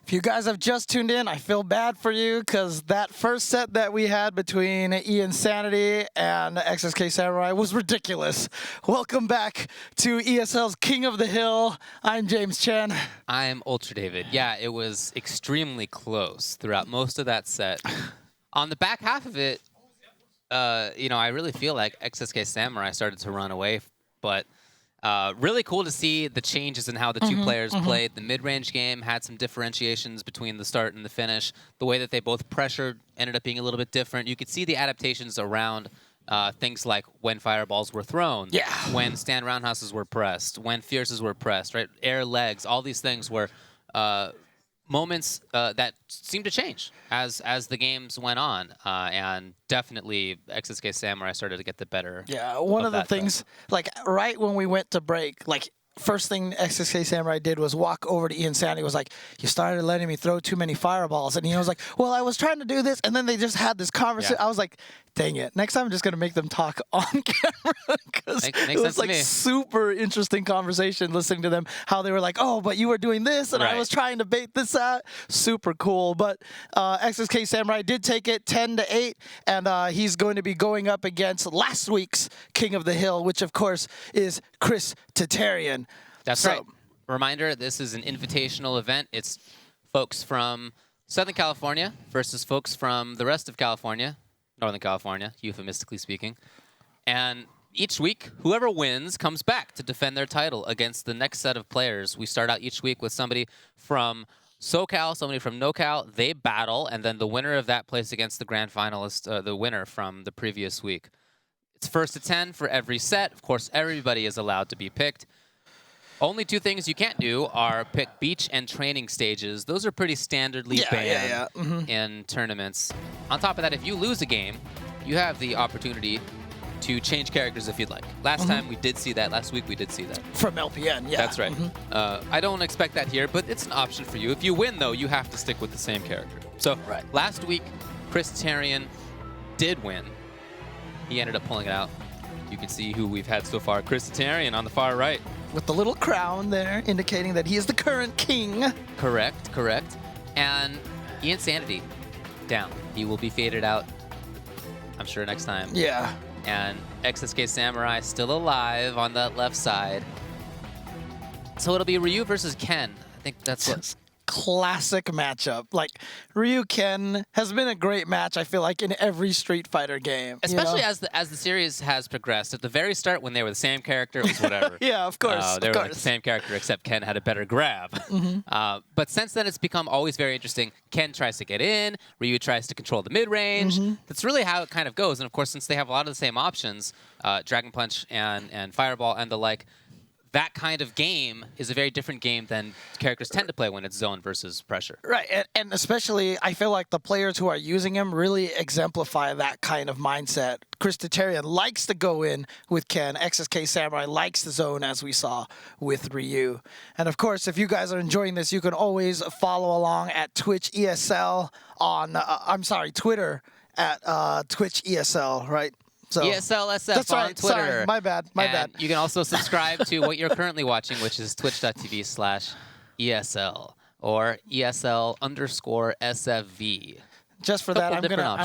If you guys have just tuned in, I feel bad for you because that first set that we had between Insanity and XsK Samurai was ridiculous. Welcome back to ESL's King of the Hill. I'm James Chen. I'm Ultra David. Yeah, it was extremely close throughout most of that set. On the back half of it, I really feel like XsK Samurai started to run away, but really cool to see the changes in how the two players played. The mid-range game had some differentiations between the start and the finish. The way that they both pressured ended up being a little bit different. You could see the adaptations around things like when fireballs were thrown, when stand roundhouses were pressed, when fierces were pressed, right? Air legs, all these things were moments that seemed to change as the games went on, and definitely XsK Samurai started to get the better. Yeah, one of the things, like right when we went to break, like first thing XsK Samurai did was walk over to Insanity. Was like, you started letting me throw too many fireballs, and he was like, well, I was trying to do this, and then they just had this conversation. I was like, dang it! Next time I'm just gonna make them talk on camera because it was like super interesting conversation listening to them. How they were like, oh, but you were doing this, and I was trying to bait this out. Super cool. But XsK Samurai did take it 10-8, and he's going to be going up against last week's King of the Hill, which of course is Chris Tatarian. That's right. Reminder: this is an invitational event. It's folks from Southern California versus folks from the rest of California. Northern California, euphemistically speaking. And each week, whoever wins comes back to defend their title against the next set of players. We start out each week with somebody from SoCal, somebody from NoCal. They battle, and then the winner of that plays against the grand finalist, the winner from the previous week. It's first to 10 for every set. Of course, everybody is allowed to be picked. Only two things you can't do are pick beach and training stages. Those are pretty standardly banned in tournaments. On top of that, if you lose a game, you have the opportunity to change characters if you'd like. Last time we did see that. Last week we did see that. From LPN, yeah. That's right. I don't expect that here, but it's an option for you. If you win, though, you have to stick with the same character. So last week, Chris Tatarian did win. He ended up pulling it out. You can see who we've had so far. Chris Tatarian on the far right. With the little crown there, indicating that he is the current king. Correct, correct. And Insanity down. He will be faded out, I'm sure, next time. Yeah. And XsK Samurai still alive on that left side. So it'll be Ryu versus Ken. I think that's what... Classic matchup. Like, Ryu-Ken has been a great match, I feel like, in every Street Fighter game. Especially as the series has progressed. At the very start, when they were the same character, it was whatever. Yeah, of course. They were like the same character, except Ken had a better grab. But since then, it's become always very interesting. Ken tries to get in. Ryu tries to control the mid-range. That's really how it kind of goes. And of course, since they have a lot of the same options, Dragon Punch and Fireball and the like, that kind of game is a very different game than characters tend to play when it's zone versus pressure. Right, and especially I feel like the players who are using him really exemplify that kind of mindset. Chris Tatarian likes to go in with Ken. XsK Samurai likes the zone, as we saw with Ryu. And of course, if you guys are enjoying this, you can always follow along at Twitch ESL on, Twitter at Twitch ESL, right? So, ESL SF on Twitter. Sorry, my bad. You can also subscribe to what you're currently watching, which is twitch.tv/ESL or ESL_SFV. Just for that, I'm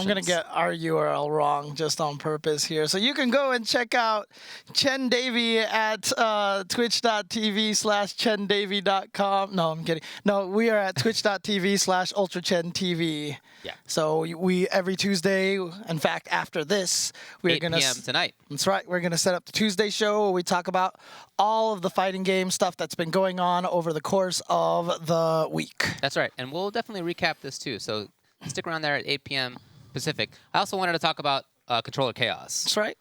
gonna get our URL wrong just on purpose here. So you can go and check out Chen Davey at twitch.tv/ChenDavey.com. No, I'm kidding. No, we are at twitch.tv/UltraChenTV. Yeah. So we every Tuesday, in fact, after this, we're 8 gonna p.m. tonight. That's right. We're gonna set up the Tuesday show where we talk about all of the fighting game stuff that's been going on over the course of the week. That's right, and we'll definitely recap this too. So stick around there at 8 p.m. Pacific. I also wanted to talk about Controller Chaos. That's right.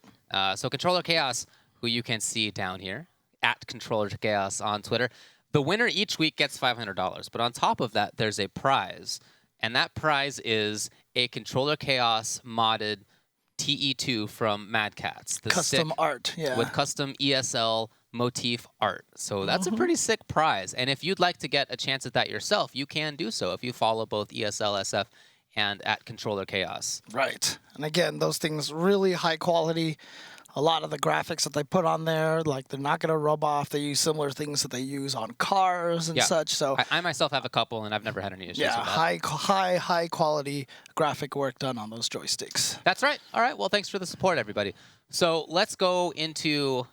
So Controller Chaos, who you can see down here, at Controller Chaos on Twitter. The winner each week gets $500. But on top of that, there's a prize. And that prize is a Controller Chaos modded TE2 from Mad Catz. The custom art, yeah. With custom ESL motif art. So that's a pretty sick prize. And if you'd like to get a chance at that yourself, you can do so if you follow both ESL SF and at Controller Chaos. Right. And again, those things really high quality. a lot of the graphics that they put on there, like they're not going to rub off. They use similar things that they use on cars and such. So I myself have a couple, and I've never had any issues yeah, with that. high quality graphic work done on those joysticks. That's right. All right. Well, thanks for the support, everybody. So let's go into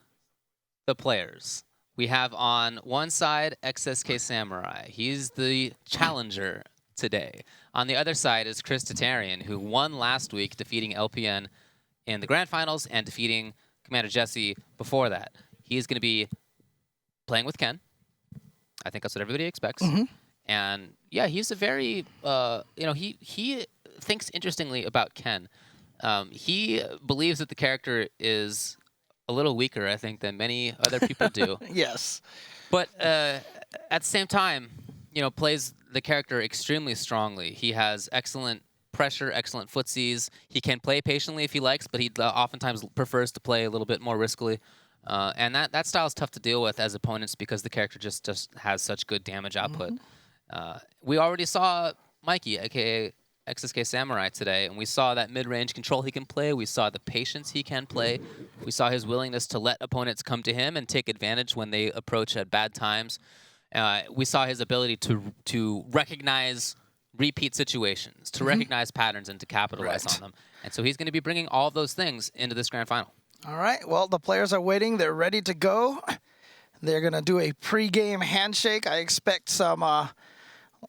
the players. We have on one side XsK Samurai. He's the challenger today. On the other side is Chris Tatarian, who won last week, defeating LPN in the grand finals and defeating Commander Jesse before that. He's going to be playing with Ken. I think that's what everybody expects. And yeah, he's a very, he thinks interestingly about Ken. He believes that the character is a little weaker, I think, than many other people do. Yes. But at the same time, plays the character extremely strongly. He has excellent pressure, excellent footsies. He can play patiently if he likes, but he oftentimes prefers to play a little bit more riskily. And that style is tough to deal with as opponents because the character just has such good damage output. We already saw Mikey, a.k.a. XsK Samurai today, and we saw that mid-range control he can play. We saw the patience he can play. We saw his willingness to let opponents come to him and take advantage when they approach at bad times. We saw his ability to recognize repeat situations, to recognize patterns, and to capitalize on them. And so he's going to be bringing all of those things into this grand final. All right. Well, the players are waiting. They're ready to go. They're going to do a pre-game handshake. I expect some,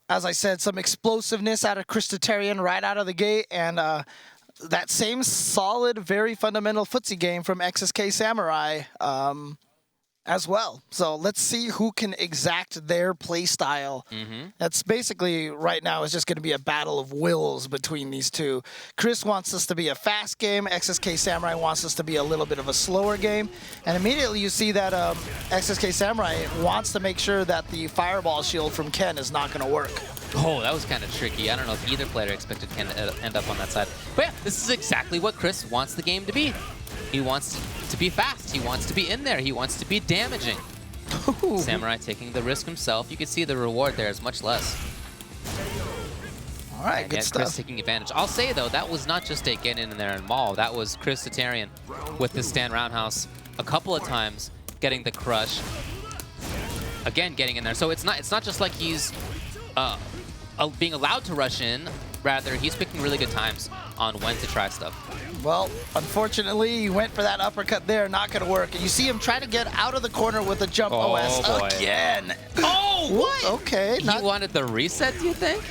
as I said, some explosiveness out of Chris Tatarian right out of the gate. And that same solid, very fundamental footsie game from XsK Samurai as well. So let's see who can exact their play style. That's basically right now is just going to be a battle of wills between these two. Chris wants us to be a fast game. XsK Samurai wants us to be a little bit of a slower game. And immediately you see that XsK Samurai wants to make sure that the fireball shield from Ken is not going to work. Oh, that was kind of tricky. I don't know if either player expected Ken to end up on that side. But yeah, this is exactly what Chris wants the game to be. He wants to be fast. He wants to be in there. He wants to be damaging. Samurai taking the risk himself. You can see the reward there is much less. All right, and good stuff. Chris taking advantage. I'll say, though, that was not just a get in there and maul. That was Chris Tatarian with the stand roundhouse a couple of times, getting the crush. Again, getting in there. So it's not just like he's being allowed to rush in. Rather, he's picking really good times on when to try stuff. Well, unfortunately, he went for that uppercut there. Not going to work. And you see him try to get out of the corner with a jump OS boy. again. Oh, what? Okay. He wanted the reset, do you think?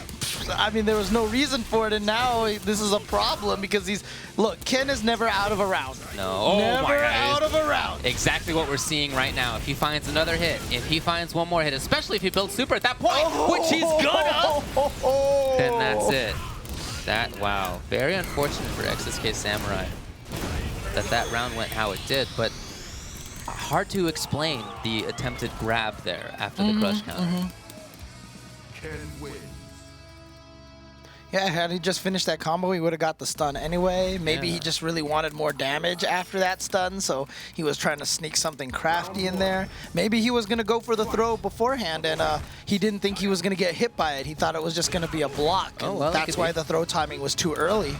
I mean, there was no reason for it, and now this is a problem because look, Ken is never out of a round. No. Never out of a round. Exactly what we're seeing right now. If he finds another hit, if he finds one more hit, especially if he builds super at that point, which he's gonna, then that's it. Wow. Very unfortunate for XsK Samurai that round went how it did, but hard to explain the attempted grab there after the crush counter. Yeah, had he just finished that combo, he would have got the stun anyway. Maybe he just really wanted more damage after that stun, so he was trying to sneak something crafty in there. Maybe he was going to go for the throw beforehand, and he didn't think he was going to get hit by it. He thought it was just going to be a block, and that's why the throw timing was too early.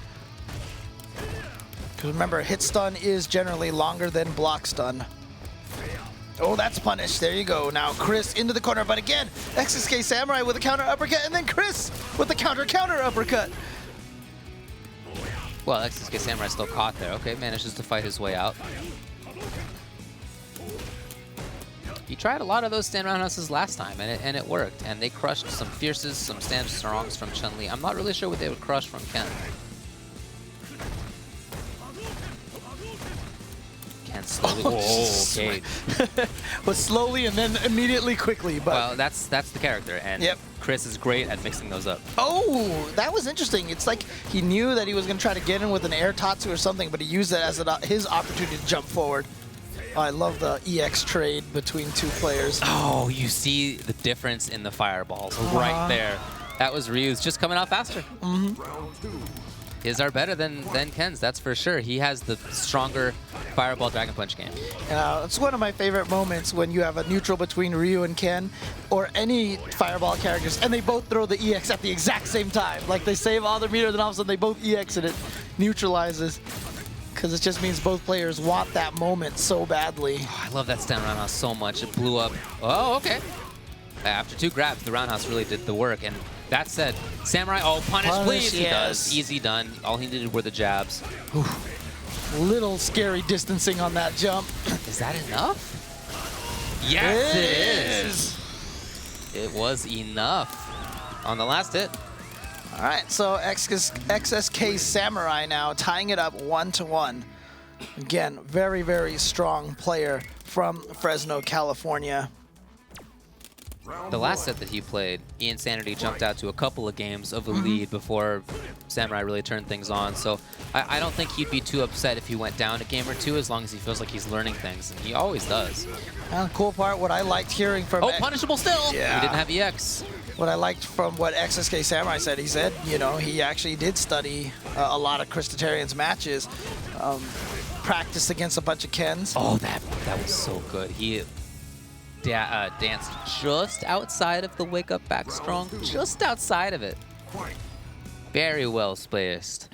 Because remember, hit stun is generally longer than block stun. Oh, that's punished. There you go. Now Chris into the corner, but again, XsK Samurai with a counter uppercut, and then Chris with the counter uppercut. Well, XsK Samurai still caught there. Okay, manages to fight his way out. He tried a lot of those stand roundhouses last time, and it worked. And they crushed some fierces, some stand strongs from Chun-Li. I'm not really sure what they would crush from Ken. Slowly. Oh, okay. Was slowly and then immediately quickly. But well, that's the character, and Chris is great at mixing those up. Oh, that was interesting. It's like he knew that he was going to try to get in with an air tatsu or something, but he used that as his opportunity to jump forward. I love the EX trade between two players. Oh, you see the difference in the fireballs right there. That was Ryu's just coming out faster. His are better than Ken's, that's for sure. He has the stronger Fireball Dragon Punch game. It's one of my favorite moments when you have a neutral between Ryu and Ken, or any Fireball characters, and they both throw the EX at the exact same time. Like they save all their meter, then all of a sudden they both EX and it neutralizes. because it just means both players want that moment so badly. Oh, I love that stand roundhouse so much. It blew up. Oh, okay. After 2 grabs, the roundhouse really did the work. And that said, Samurai, oh, punish, please. He does. Easy done. All he needed were the jabs. Little scary distancing on that jump. Is that enough? Yes, it is. It was enough on the last hit. All right, so XsK Samurai now tying it up 1-1. Again, very, very strong player from Fresno, California. The last set that he played, Insanity jumped out to a couple of games of the lead before Samurai really turned things on. So I don't think he'd be too upset if he went down a game or two, as long as he feels like he's learning things, and he always does. And the cool part, what I liked hearing from... Oh, punishable still! Yeah. He didn't have EX. What I liked from what XsK Samurai said, he said, you know, he actually did study a lot of Chris Tatarian's matches, practiced against a bunch of Kens. Oh, that was so good. He danced just outside of the wake up back strong, just outside of it. Very well spaced.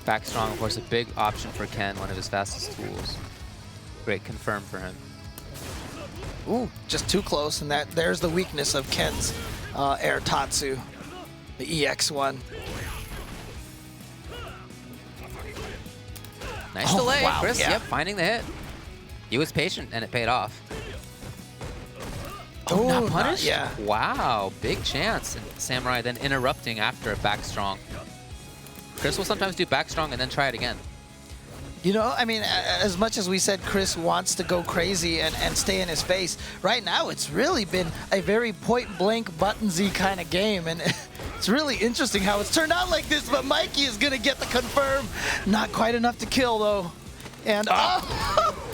Back strong, of course, a big option for Ken, one of his fastest tools. Great confirm for him. Ooh, just too close, and there's the weakness of Ken's Air Tatsu, the EX one. Nice delay, wow, Chris. yeah. Yep, finding the hit. He was patient, and it paid off. Oh, not punished? Yeah. Wow, big chance. And Samurai then interrupting after a back strong. Chris will sometimes do back strong and then try it again. You know, I mean, as much as we said Chris wants to go crazy and stay in his face, right now it's really been a very point-blank, buttonsy kind of game, and it's really interesting how it's turned out like this, but Mikey is going to get the confirm. Not quite enough to kill, though. And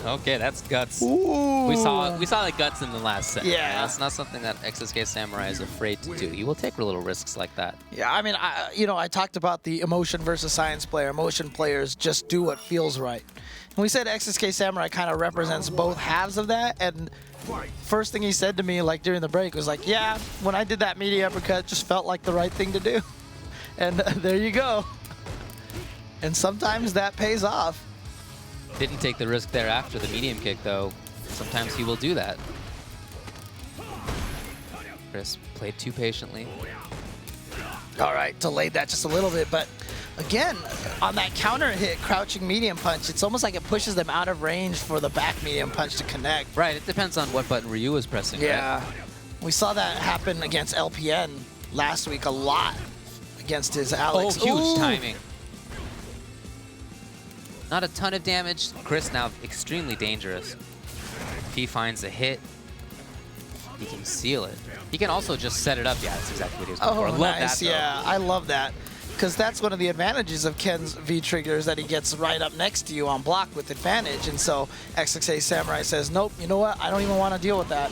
Okay, that's guts. Ooh. We saw the guts in the last set. Yeah. That's not something that XsK Samurai is afraid to do. He will take little risks like that. Yeah, I mean, I talked about the emotion versus science player. Emotion players just do what feels right. And we said XsK Samurai kind of represents both halves of that. And first thing he said to me, like during the break, was like, yeah, when I did that media uppercut, it just felt like the right thing to do. And there you go. And sometimes that pays off. Didn't take the risk there after the medium kick, though. Sometimes he will do that. Chris played too patiently. All right, delayed that just a little bit, but again, on that counter hit, crouching medium punch, it's almost like it pushes them out of range for the back medium punch to connect. Right, it depends on what button Ryu is pressing. Yeah, right? We saw that happen against LPN last week a lot against his Alex. Oh, huge Ooh. timing. Not a ton of damage. Chris now extremely dangerous. If he finds a hit, he can seal it. He can also just set it up. Yeah, that's exactly what he was going for. Oh, Love nice. that, though. Yeah, I love that. Because that's one of the advantages of Ken's V-trigger is that he gets right up next to you on block with advantage. And so XsK Samurai says, nope, you know what? I don't even want to deal with that.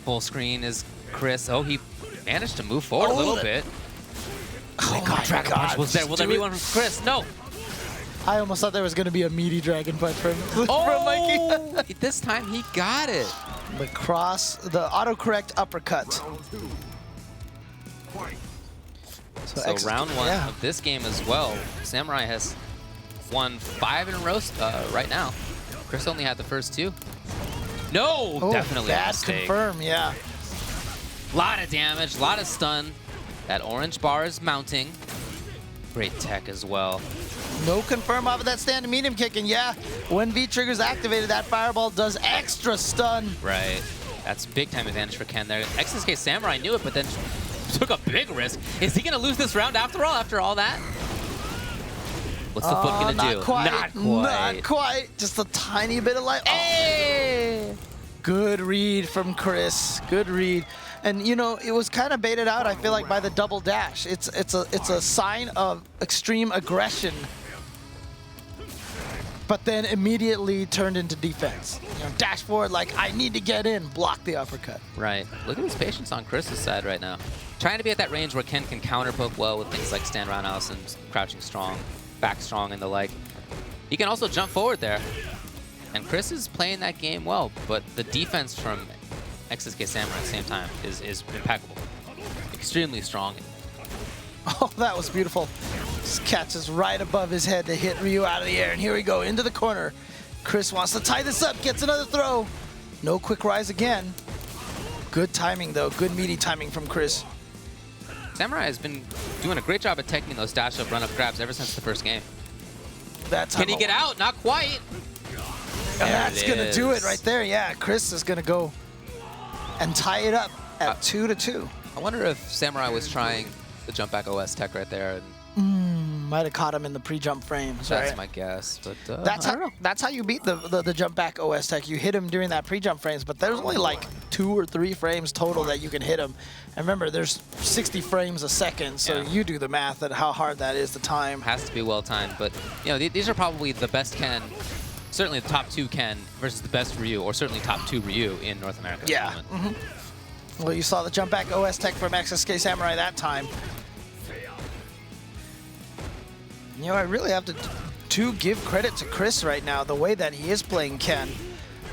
Full screen is Chris. Oh, he managed to move forward a little bit. Oh my God, Dragon Punch was there. Will there be one from Chris? No. I almost thought there was going to be a meaty Dragon Punch from Mikey. This time he got it. The autocorrect uppercut. So round one of this game as well. Samurai has won 5 in a row right now. Chris only had the first 2. No, definitely a bad mistake. confirm, yeah. Lot of damage, lot of stun. That orange bar is mounting. Great tech as well. No confirm off of that standing medium kick, and yeah, when V-trigger's activated, that fireball does extra stun. Right. That's big time advantage for Ken there. XsK Samurai knew it, but then took a big risk. Is he gonna lose this round after all that? What's the foot gonna do? Not quite. Not quite. Just a tiny bit of life. Hey! Good read from Chris. Good read. And you know, it was kind of baited out, I feel like, by the double dash. It's a sign of extreme aggression, but then immediately turned into defense. You know, dash forward like, I need to get in, block the uppercut. Right. Look at his patience on Chris's side right now. Trying to be at that range where Ken can counter poke well with things like stand roundhouse and crouching strong, back strong, and the like. He can also jump forward there. And Chris is playing that game well, but the defense from XsK Samurai at the same time is impeccable. Extremely strong. Oh, that was beautiful. Just catches right above his head to hit Ryu out of the air. And here we go, into the corner. Chris wants to tie this up, gets another throw. No quick rise again. Good timing, though. Good meaty timing from Chris. Samurai has been doing a great job at taking those dash up, run up grabs ever since the first game. Can he get out? Not quite. That's going to do it right there. Yeah, Chris is going to go and tie it up at 2-2. I wonder if Samurai was trying the jump back OS tech right there. Might have caught him in the pre-jump frames, That's right? my guess, but That's how you beat the jump back OS tech. You hit him during that pre-jump frames, but there's only like 2 or 3 frames total that you can hit him. And remember, there's 60 frames a second, so you do the math at how hard that is to time. Has to be well timed, but you know these are probably the best Ken, certainly the top 2 Ken versus the best Ryu, or certainly top 2 Ryu in North America. Yeah. At the moment. Well, you saw the jump back OS tech from XsK Samurai that time. You know, I really have to give credit to Chris right now, the way that he is playing Ken.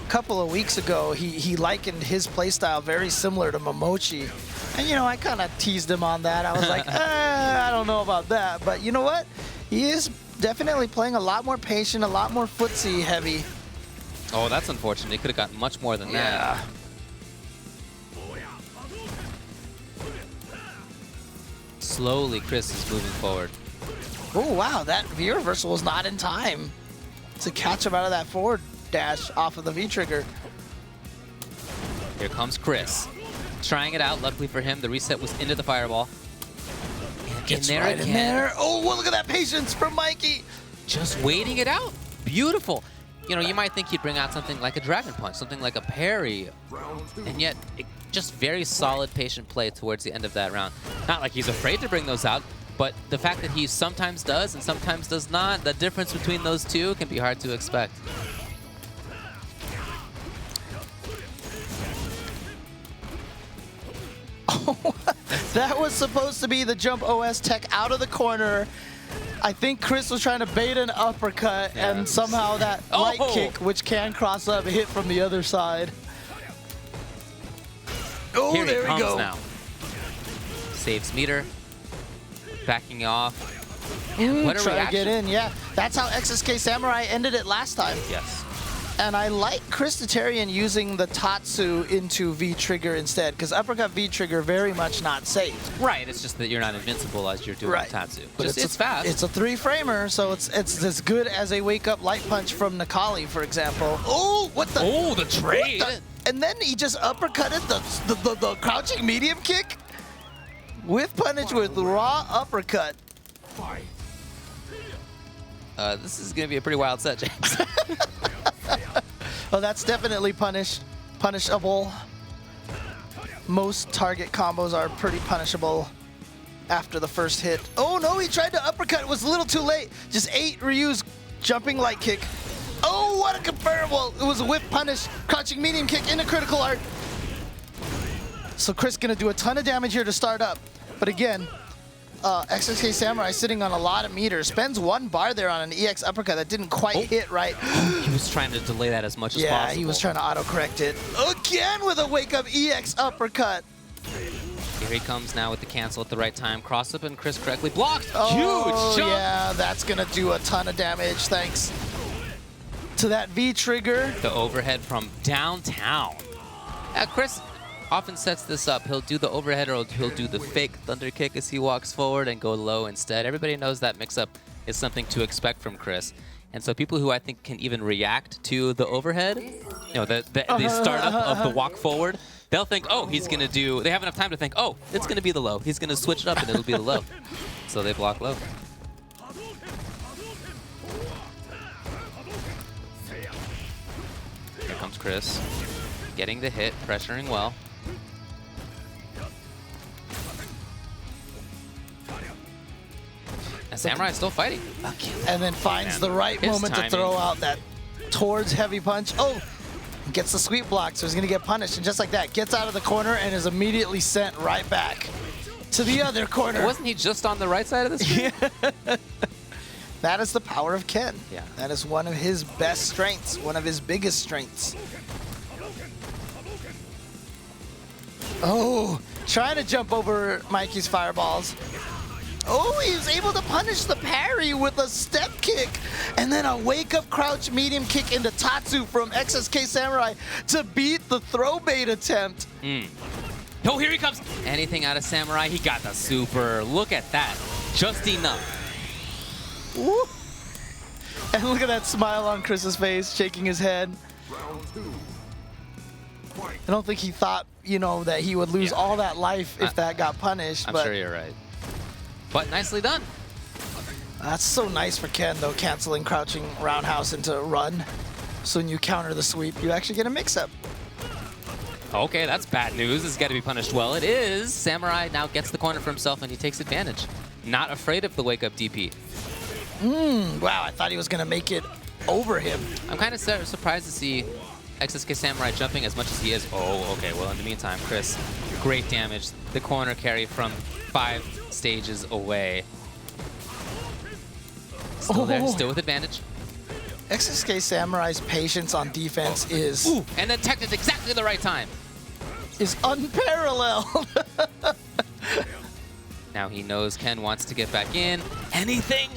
A couple of weeks ago, he likened his playstyle very similar to Momochi. And, you know, I kind of teased him on that. I was like, I don't know about that. But you know what? He is definitely playing a lot more patient, a lot more footsie heavy. Oh, that's unfortunate. He could have gotten much more than that. Slowly, Chris is moving forward. Oh, wow, that V reversal was not in time to catch him out of that forward dash off of the V trigger. Here comes Chris. Trying it out. Luckily for him, the reset was into the fireball. And Gets right in there. Oh, well, look at that patience from Mikey. Just waiting it out. Beautiful. You know, you might think he'd bring out something like a Dragon Punch, something like a parry, and yet just very solid, patient play towards the end of that round. Not like he's afraid to bring those out, but the fact that he sometimes does and sometimes does not, the difference between those two can be hard to expect. Oh, that was supposed to be the jump OS tech out of the corner. I think Chris was trying to bait an uppercut, and somehow that light kick, which can cross up, hit from the other side. Oh, Here there he comes we go. Now. Saves meter. Backing off. What a Try reaction. to get in, yeah. That's how XsK Samurai ended it last time. Yes. And I like Chris Tatarian using the Tatsu into V-trigger instead, because uppercut V-trigger very much not safe. Right, it's just that you're not invincible as you're doing Tatsu. But it's fast. It's a 3-framer, so it's as good as a wake-up light punch from Nakali, for example. Oh, what the? Oh, the trade! And then he just uppercutted the crouching medium kick with punish with raw uppercut. This is going to be a pretty wild set, James. Oh, that's definitely punishable. Most target combos are pretty punishable after the first hit. Oh no, he tried to uppercut. It was a little too late. Just ate Ryu's jumping light kick. Oh, what a comparable. It was a whip punish, crouching medium kick into critical art. So Chris gonna do a ton of damage here to start up. But again, XsK Samurai sitting on a lot of meters. Spends 1 bar there on an EX uppercut that didn't quite hit right. He was trying to delay that as much as possible. Yeah, he was trying to auto-correct it. Again with a wake-up EX uppercut. Here he comes now with the cancel at the right time. Cross up and Chris correctly blocked. Oh, Huge jump. Yeah, that's going to do a ton of damage thanks to that V-trigger. The overhead from downtown. Chris often sets this up. He'll do the overhead or he'll do the fake thunder kick as he walks forward and go low instead. Everybody knows that mix-up is something to expect from Chris. And so people who I think can even react to the overhead, you know, the startup of the walk forward, they'll think, oh, he's going to do, they have enough time to think, oh, it's going to be the low. He's going to switch it up and it'll be the low. So they block low. Here comes Chris, getting the hit, pressuring well. And Samurai is still fighting. And then finds the right moment to throw out that towards heavy punch. Oh, gets the sweep block, so he's going to get punished. And just like that, gets out of the corner and is immediately sent right back to the other corner. Wasn't he just on the right side of the screen? That is the power of Ken. Yeah. That is one of his best strengths, one of his biggest strengths. Oh, trying to jump over Mikey's fireballs. Oh, he was able to punish the parry with a step kick. And then a wake-up crouch medium kick into Tatsu from XsK Samurai to beat the throw bait attempt. Oh, here he comes. Anything out of Samurai, he got the super. Look at that. Just enough. Woo. And look at that smile on Chris's face, shaking his head. I don't think he thought, you know, that he would lose all that life if that got punished. I'm but sure you're right. But nicely done. That's so nice for Ken, though, canceling crouching roundhouse into run. So when you counter the sweep, you actually get a mix-up. Okay, that's bad news. This has got to be punished well. It is. Samurai now gets the corner for himself, and he takes advantage. Not afraid of the wake-up DP. Wow, I thought he was going to make it over him. I'm kind of surprised to see XsK Samurai jumping as much as he is. Oh, okay. Well, in the meantime, Chris, great damage. The corner carry from 5 stages away. Still there, still with advantage. XsK Samurai's patience on defense is... Ooh, and then teched at exactly the right time. Is unparalleled. Now he knows Ken wants to get back in. Anything?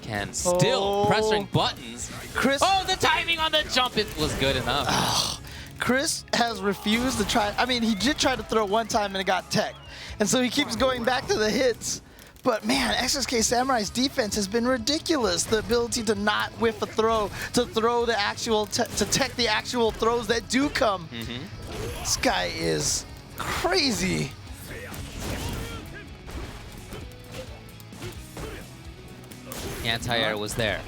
Ken still pressuring buttons. Chris... Oh, the timing on the jump, it was good enough. Chris has refused to try... I mean, he did try to throw one time and it got tech. And so he keeps going back to the hits. But man, XsK Samurai's defense has been ridiculous. The ability to not whiff a throw, to throw the actual... to tech the actual throws that do come. This guy is crazy. Anti-air was there.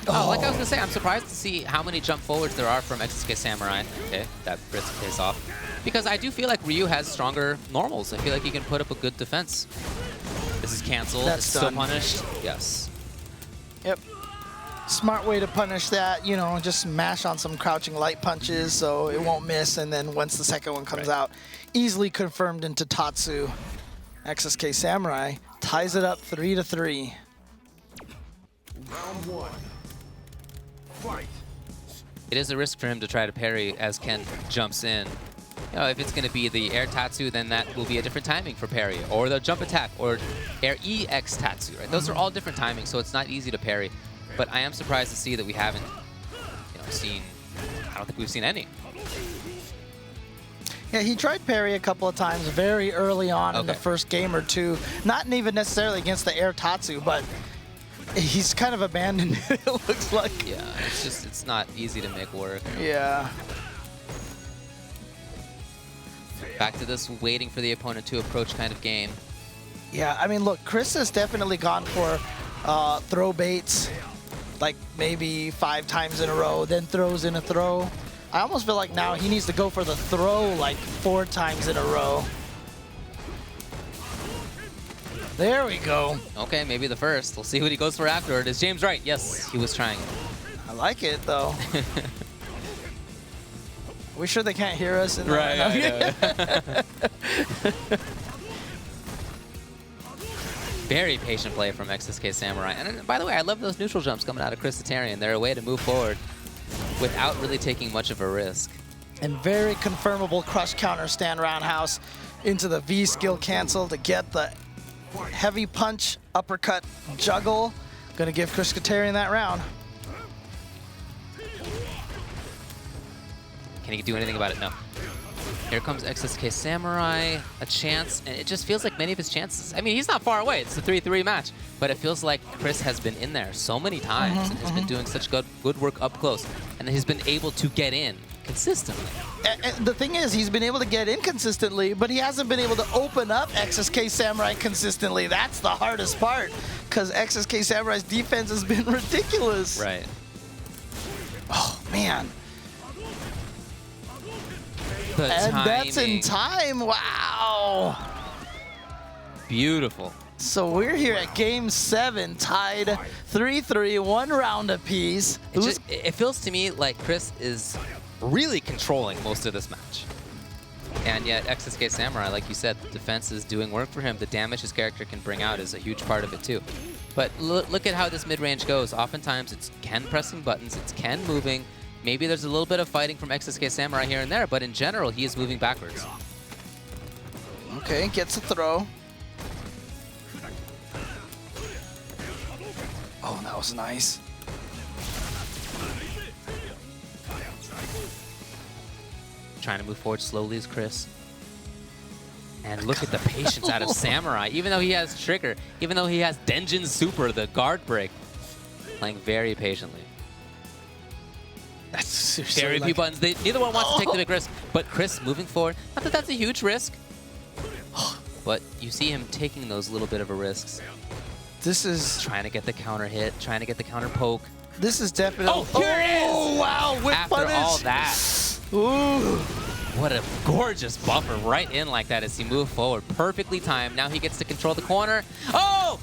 Oh, like I was gonna say, I'm surprised to see how many jump forwards there are from XsK Samurai. Okay, that risk pays off. Because I do feel like Ryu has stronger normals. I feel like he can put up a good defense. This is canceled. That's it's still punished. Yes. Yep. Smart way to punish that, you know, just mash on some crouching light punches so it won't miss, and then once the second one comes out, easily confirmed into Tatsu. XsK Samurai ties it up 3-3. Round 1. Fight. It is a risk for him to try to parry as Ken jumps in. You know, if it's going to be the air Tatsu, then that will be a different timing for parry, or the jump attack, or air EX Tatsu, right? Those are all different timings, so it's not easy to parry. But I am surprised to see that we haven't, you know, seen, I don't think we've seen any. Yeah, he tried parry a couple of times very early on in the first game or two. Not even necessarily against the air Tatsu, but he's kind of abandoned it, it looks like. Yeah, it's just, it's not easy to make work. Yeah. Back to this waiting for the opponent to approach kind of game. Yeah, I mean, look, Chris has definitely gone for throw baits, like maybe 5 times in a row, then throws in a throw. I almost feel like now he needs to go for the throw like 4 times in a row. There we go. Okay, maybe the first. We'll see what he goes for afterward. Is James right? Yes, he was trying it. I like it, though. We sure they can't hear us? Right. Very patient play from XsK Samurai. And by the way, I love those neutral jumps coming out of Chris Tatarian. They're a way to move forward without really taking much of a risk. And very confirmable crush counter stand roundhouse into the V skill cancel to get the heavy punch, uppercut, juggle. Gonna give Chris Tatarian that round. Can he do anything about it? No. Here comes XsK Samurai, a chance, and it just feels like many of his chances. I mean, he's not far away. It's a 3-3 match, but it feels like Chris has been in there so many times and has been doing such good work up close, and he's been able to get in consistently. And the thing is, he's been able to get in consistently, but he hasn't been able to open up XsK Samurai consistently. That's the hardest part, because XsK Samurai's defense has been ridiculous. Right. Oh, man. And that's in time. Wow. Beautiful. So we're here at Game 7, tied 3-3, 1 round apiece. It feels to me like Chris is really controlling most of this match. And yet XsK Samurai, like you said, the defense is doing work for him. The damage his character can bring out is a huge part of it too. But look at how this mid-range goes. Oftentimes it's Ken pressing buttons, it's Ken moving. Maybe there's a little bit of fighting from XsK Samurai here and there, but in general, he is moving backwards. Okay, gets a throw. Oh, that was nice. Trying to move forward slowly as Chris. And look at the patience out of Samurai. Even though he has Trigger, even though he has Denjin Super, the guard break, playing very patiently. That's seriously Very few buttons. Neither one wants to take the big risk. But Chris moving forward, not that that's a huge risk, but you see him taking those little bit of a risks. This is Trying to get the counter hit, trying to get the counter poke. this is definitely. Oh, here it is! Oh wow! Whip After punish. all that, Ooh. what a gorgeous buffer right in like that as he moved forward. Perfectly timed. Now he gets to control the corner. Oh!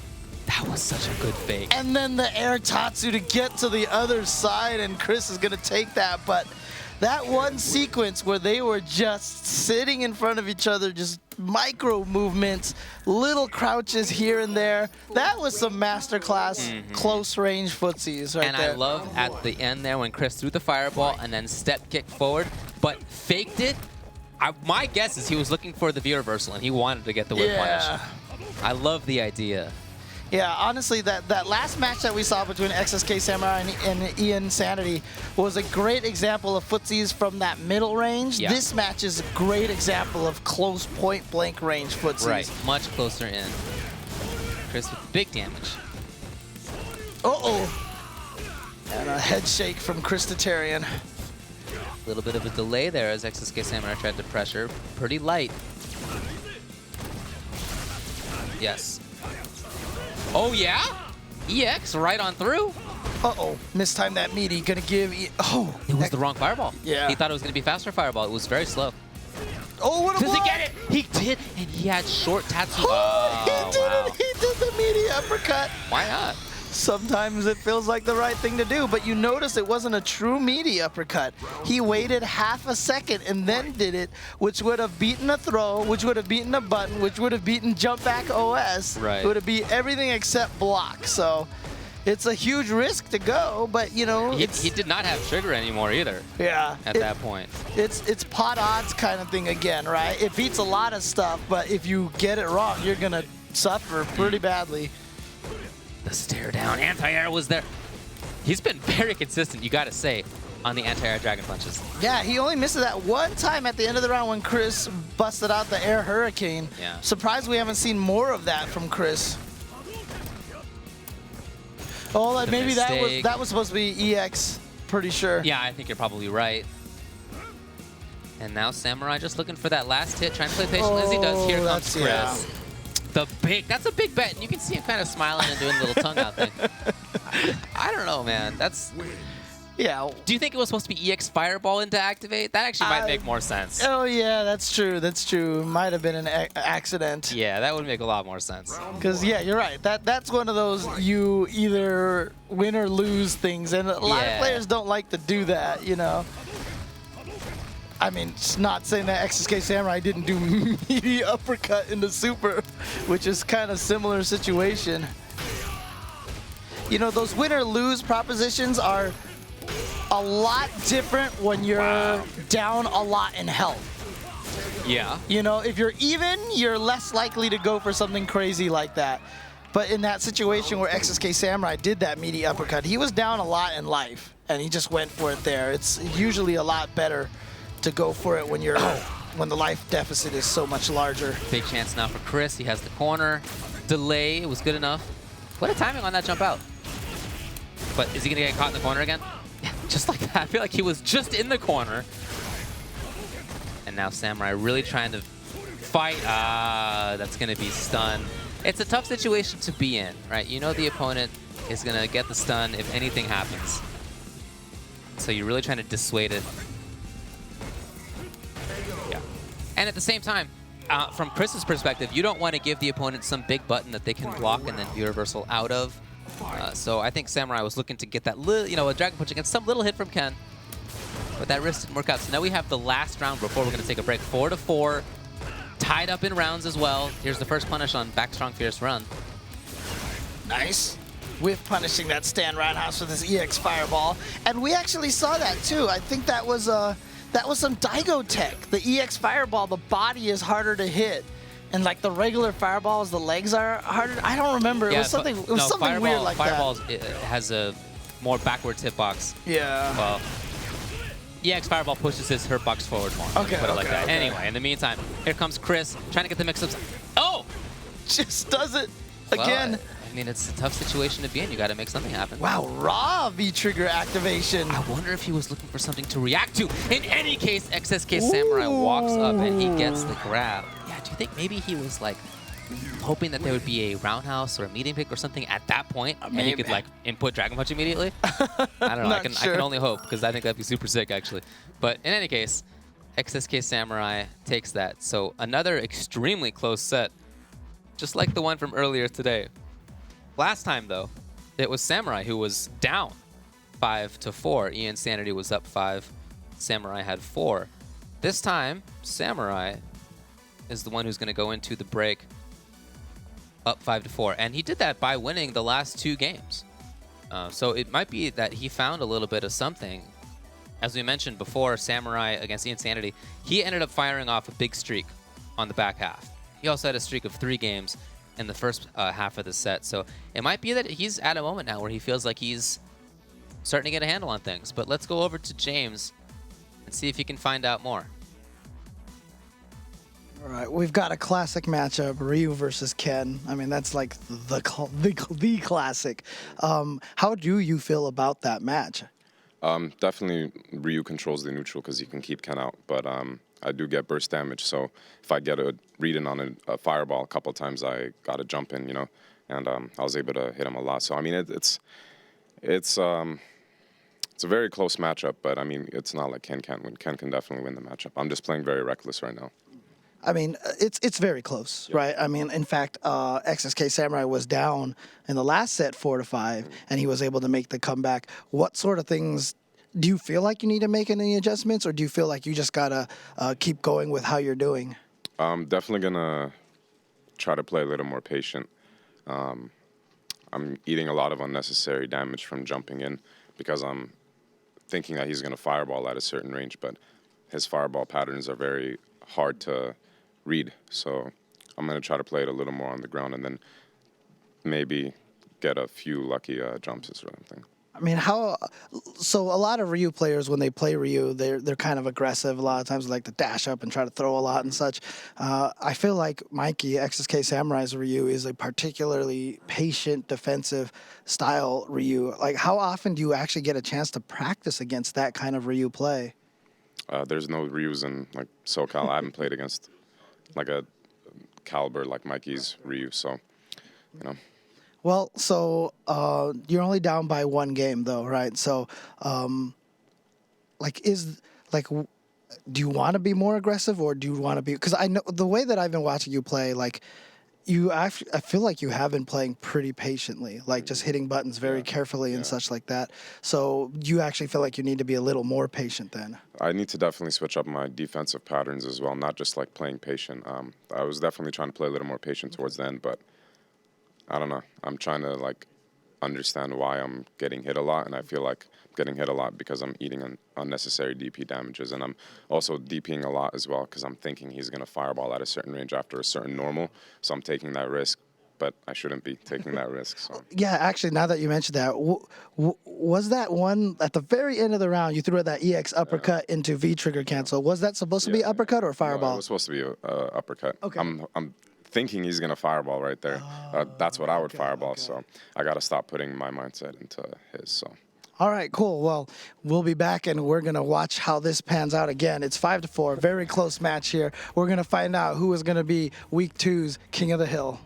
That was such a good fake. And then the air Tatsu to get to the other side, and Chris is going to take that. But that one sequence where they were just sitting in front of each other, just micro movements, little crouches here and there, that was some masterclass close range footsies right And there. I love at the end there when Chris threw the fireball and then step kicked forward, but faked it. My guess is he was looking for the V reversal and he wanted to get the whip punish. I love the idea. Yeah, honestly, that last match that we saw between XsK Samurai and Ian Sanity was a great example of footsies from that middle range. Yeah. This match is a great example of close point-blank range footsies. Right, much closer in. Chris with big damage. Uh-oh. And a head shake from Chris Tatarian. A little bit of a delay there as XsK Samurai tried to pressure. Pretty light. Yes. Oh yeah? EX right on through. Uh-oh. Mistimed that meaty. Gonna give... Oh. It was the wrong fireball. Yeah. He thought it was going to be faster fireball. It was very slow. Oh, what a Does he block! get it? He did, and he had short Tatsu. Oh, he did wow. it! He did the meaty uppercut. Why not? Sometimes it feels like the right thing to do, but you notice it wasn't a true meaty uppercut. He waited half a second and then did it, which would have beaten a throw, which would have beaten a button, which would have beaten jump back OS. Right. It would have beat everything except block. So it's a huge risk to go, but you know, He did not have trigger anymore either yeah, at that point. It's pot odds kind of thing again, right? It beats a lot of stuff, but if you get it wrong, you're gonna suffer pretty badly. The stare down. Anti-air was there. He's been very consistent, you got to say, on the anti-air dragon punches. Yeah, he only missed it that one time at the end of the round when Chris busted out the air hurricane. Yeah. Surprised we haven't seen more of that from Chris. Oh, like maybe that was supposed to be EX, pretty sure. Yeah, I think you're probably right. And now Samurai just looking for that last hit, trying to play patiently as he does. Here comes Chris. Yeah. That's a big bet, and you can see him kind of smiling and doing a little tongue out thing. I don't know, man. Yeah. Do you think it was supposed to be EX Fireball into activate? That actually might make more sense. Oh yeah, that's true. That's true. Might have been an accident. Yeah, that would make a lot more sense. Because yeah, you're right. That's one of those you either win or lose things, and a lot of players don't like to do that. You know. I mean, it's not saying that XsK Samurai didn't do meaty uppercut into super, which is kind of similar situation. You know, those win or lose propositions are a lot different when you're down a lot in health. Yeah. You know, if you're even, you're less likely to go for something crazy like that. But in that situation where XsK Samurai did that meaty uppercut, he was down a lot in life, and he just went for it there. It's usually a lot better to go for it when you're when the life deficit is so much larger. Big chance now for Chris. He has the corner. Delay. It was good enough. What a timing on that jump out. But is he going to get caught in the corner again? Yeah, just like that. I feel like he was just in the corner. And now Samurai really trying to fight. That's going to be stun. It's a tough situation to be in, right? You know the opponent is going to get the stun if anything happens. So you're really trying to dissuade it. Yeah. And at the same time, from Chris's perspective, you don't want to give the opponent some big button that they can block and then view reversal out of. So I think Samurai was looking to get that little, a dragon punch against some little hit from Ken. But that wrist didn't work out. So now we have the last round before we're going to take a break. 4-4. Tied up in rounds as well. Here's the first punish on Back Strong Fierce Run. Nice. With punishing that Stan Roundhouse with his EX Fireball. And we actually saw that too. I think that was some Daigo tech. The EX Fireball, the body is harder to hit And like the regular fireballs, the legs are harder. I don't remember. It was something. It was something weird like Fireballs, it has a more backwards hitbox. Yeah. Well, EX Fireball pushes his hitbox forward more. Okay, Put it like that. okay. Anyway, in the meantime, here comes Chris trying to get the mix-ups. Oh! Just does it again. Well, I mean, it's a tough situation to be in. You got to make something happen. Wow, raw V-trigger activation. I wonder if he was looking for something to react to. In any case, XsK Samurai walks up and he gets the grab. Yeah, do you think maybe he was like hoping that there would be a roundhouse or a meeting pick or something at that point, and he could like input Dragon Punch immediately? I don't know. I can only hope, because I think that'd be super sick actually. But in any case, XsK Samurai takes that. So another extremely close set, just like the one from earlier today. Last time, though, it was Samurai who was down 5-4. Ian Sanity was up 5. Samurai had 4. This time, Samurai is the one who's going to go into the break up 5-4. And he did that by winning the last 2 games. So it might be that he found a little bit of something. As we mentioned before, Samurai against Ian Sanity, he ended up firing off a big streak on the back half. He also had a streak of 3 games in the first half of the set. So it might be that he's at a moment now where he feels like he's starting to get a handle on things. But let's go over to James and see if he can find out more. All right, we've got a classic matchup, Ryu versus Ken. I mean, that's like the classic. How do you feel about that match? Definitely Ryu controls the neutral because he can keep Ken out, but I do get burst damage, so if I get a read-in on a fireball a couple times, I got to jump in, you know, and I was able to hit him a lot. So, I mean, it's a very close matchup, but, I mean, it's not like Ken can't win. Ken can definitely win the matchup. I'm just playing very reckless right now. I mean, it's very close, right? I mean, in fact, XsK Samurai was down in the last set 4-5, and he was able to make the comeback. What sort of things do you feel like you need to make any adjustments, or do you feel like you just gotta keep going with how you're doing? I'm definitely gonna try to play a little more patient. I'm eating a lot of unnecessary damage from jumping in because I'm thinking that he's gonna fireball at a certain range, but his fireball patterns are very hard to read, so I'm going to try to play it a little more on the ground and then maybe get a few lucky jumps or something. I mean, so a lot of Ryu players, when they play Ryu, they're kind of aggressive. A lot of times they like to dash up and try to throw a lot and such. I feel like Mikey, XsK Samurai's Ryu, is a particularly patient, defensive style Ryu. Like, how often do you actually get a chance to practice against that kind of Ryu play? There's no Ryus in like SoCal. I haven't played against like a caliber like Mikey's Ryu, so you know. Well, so you're only down by 1 game, though, right? So, do you want to be more aggressive, or do you want to be? Because I know the way that I've been watching you play, like. I feel like you have been playing pretty patiently, like just hitting buttons very carefully and such like that. So you actually feel like you need to be a little more patient then? I need to definitely switch up my defensive patterns as well, not just like playing patient. I was definitely trying to play a little more patient towards the end, but I don't know. I'm trying to like understand why I'm getting hit a lot, and I feel like I'm getting hit a lot because I'm eating unnecessary DP damages, and I'm also DPing a lot as well because I'm thinking he's going to fireball at a certain range after a certain normal, so I'm taking that risk, but I shouldn't be taking that risk. So. Yeah, actually, now that you mentioned that, was that one at the very end of the round, you threw that EX uppercut into V-trigger cancel. Was that supposed to be uppercut or fireball? No, it was supposed to be an uppercut. Okay. I'm thinking he's going to fireball right there. That's what I would fireball, so I got to stop putting my mindset into his. So. All right, cool. Well, we'll be back, and we're going to watch how this pans out again. It's 5-4, very close match here. We're going to find out who is going to be Week 2's King of the Hill.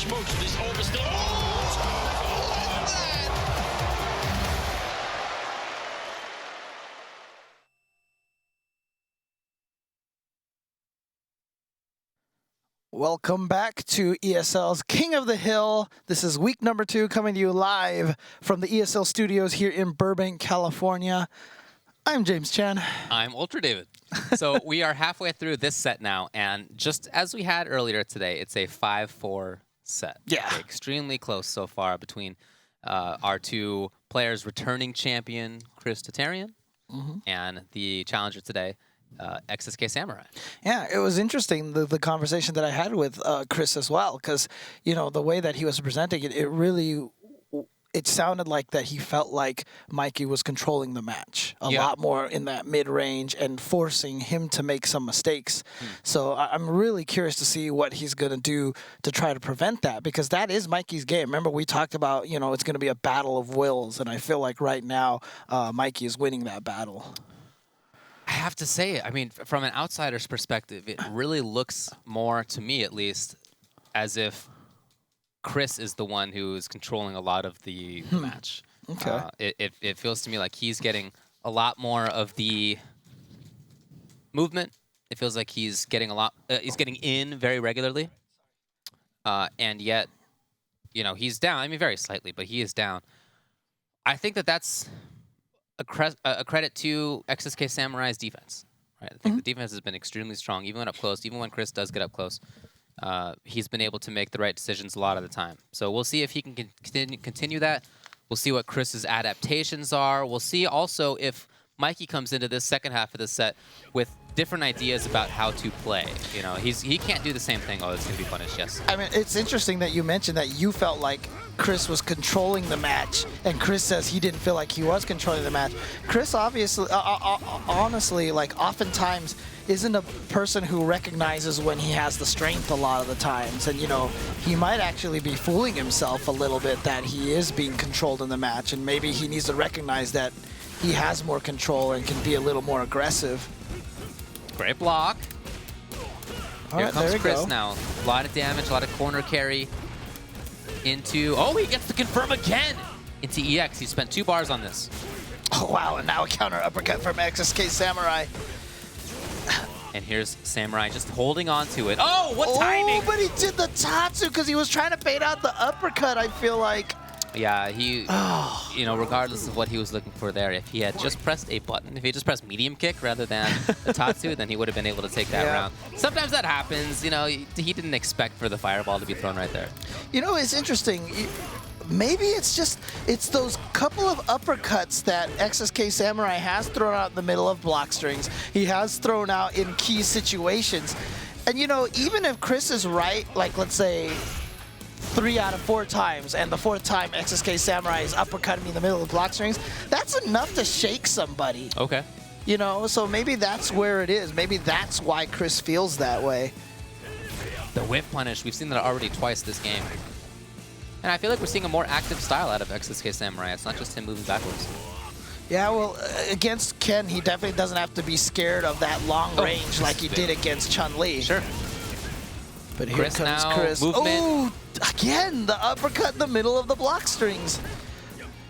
smokes, this over still. Welcome back to ESL's King of the Hill. This is week number 2 coming to you live from the ESL studios here in Burbank, California. I'm James Chen. I'm Ultra David. So we are halfway through this set now, and just as we had earlier today, it's a 5-4 set. Yeah. Okay, extremely close so far between our two players, returning champion Chris Tatarian and the challenger today, XsK Samurai. Yeah, it was interesting, the conversation that I had with Chris as well, because, you know, the way that he was presenting it, it sounded like that he felt like Mikey was controlling the match a lot more in that mid-range and forcing him to make some mistakes. So I'm really curious to see what he's going to do to try to prevent that, because that is Mikey's game. Remember, we talked about, you know, it's going to be a battle of wills, and I feel like right now Mikey is winning that battle. I have to say, I mean, from an outsider's perspective, it really looks more, to me at least, as if Chris is the one who is controlling a lot of the match. Okay. It feels to me like he's getting a lot more of the movement. It feels like he's getting he's getting in very regularly, and yet, you know, he's down. I mean, very slightly, but he is down. I think that's a credit to XsK Samurai's defense. Right? I think the defense has been extremely strong, even when up close, even when Chris does get up close. He's been able to make the right decisions a lot of the time. So we'll see if he can continue that. We'll see what Chris's adaptations are. We'll see also if Mikey comes into this second half of the set with different ideas about how to play. You know, he can't do the same thing. Oh, it's going to be punished, yes. I mean, it's interesting that you mentioned that you felt like Chris was controlling the match, and Chris says he didn't feel like he was controlling the match. Chris obviously, honestly, like oftentimes isn't a person who recognizes when he has the strength a lot of the times. And, you know, he might actually be fooling himself a little bit that he is being controlled in the match, and maybe he needs to recognize that he has more control and can be a little more aggressive. Great block. All Here right, comes there we Chris go. now. A lot of damage, a lot of corner carry into... Oh, he gets to confirm again into EX. He spent 2 bars on this. Oh, wow, and now a counter uppercut from XsK Samurai. And here's Samurai just holding on to it. Oh, what timing! Oh, but he did the Tatsu because he was trying to bait out the uppercut, I feel like. Yeah, he, you know, regardless of what he was looking for there, if he had just pressed a button, if he just pressed medium kick rather than the Tatsu, then he would have been able to take that round. Sometimes that happens, you know, he didn't expect for the fireball to be thrown right there. You know, it's interesting. Maybe it's those couple of uppercuts that XsK Samurai has thrown out in the middle of block strings. He has thrown out in key situations. And, you know, even if Chris is right, like, let's say, 3 out of 4 times, and the 4th time XsK Samurai is uppercutting me in the middle of block strings, that's enough to shake somebody. Okay. You know, so maybe that's where it is. Maybe that's why Chris feels that way. The whip punish, we've seen that already twice this game. And I feel like we're seeing a more active style out of XsK Samurai. It's not just him moving backwards. Yeah, well, against Ken, he definitely doesn't have to be scared of that long range like he did against Chun-Li. Sure. But here Chris comes now, Chris. movement. Oh, again, the uppercut in the middle of the block strings.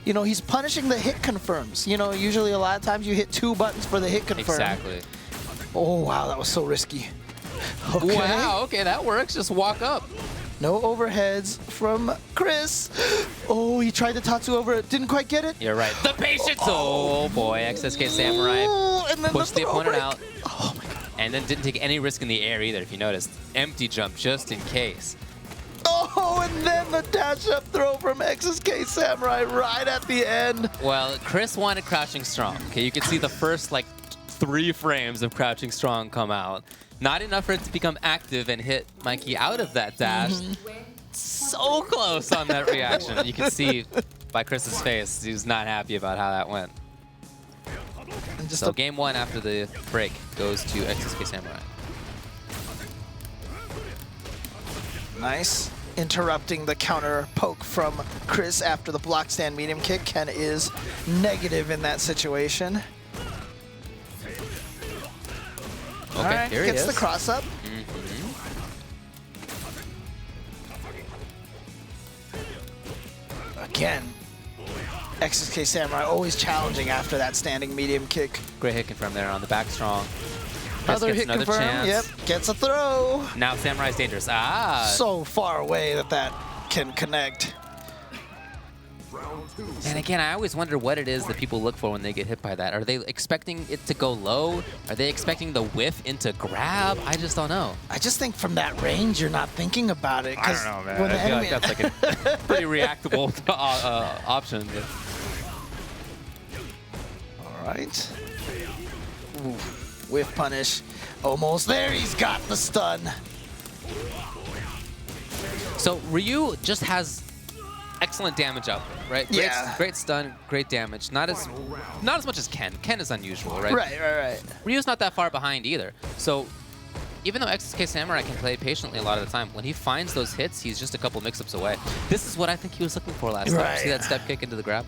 You know, he's punishing the hit confirms. You know, usually a lot of times you hit 2 buttons for the hit confirm. Exactly. Oh, wow, that was so risky. Okay. Wow, okay, that works. Just walk up. No overheads from Chris. Oh, he tried the Tatsu over it. Didn't quite get it. You're right. The patience. Oh, boy. XsK Samurai Ooh, and then pushed the throw opponent break. out. Oh, my God. And then didn't take any risk in the air either, if you noticed. Empty jump just in case. Oh, and then the dash-up throw from XsK Samurai right at the end. Well, Chris wanted Crouching Strong. Okay, you can see the first, like, 3 frames of Crouching Strong come out. Not enough for it to become active and hit Mikey out of that dash. So close on that reaction. You can see by Chris's face, he was not happy about how that went. And just So game 1 after the break goes to XsK Samurai. nice. Interrupting the counter poke from Chris after the block stand medium kick. Ken is negative in that situation. Okay, All right, here he gets is. the cross up. again, XsK Samurai always challenging after that standing medium kick. Great hit confirm there on the back strong. Chris Another gets hit another confirm. chance. Yep, gets a throw. Now Samurai's dangerous. Ah. So far away that can connect. And again, I always wonder what it is that people look for when they get hit by that. Are they expecting it to go low? Are they expecting the whiff into grab? I just don't know. I just think from that range, you're not thinking about it. I don't know, man. When I the feel enemy like that's like a pretty reactable option. But. All right. Ooh, whiff punish. Almost there. He's got the stun. So Ryu just has excellent damage output, right? Yeah. Great stun, great damage. Not as much as Ken. Ken is unusual, right? Right. Ryu's not that far behind either. So even though XsK Samurai can play patiently a lot of the time, when he finds those hits, he's just a couple mix-ups away. This is what I think he was looking for last time. See that step kick into the grab?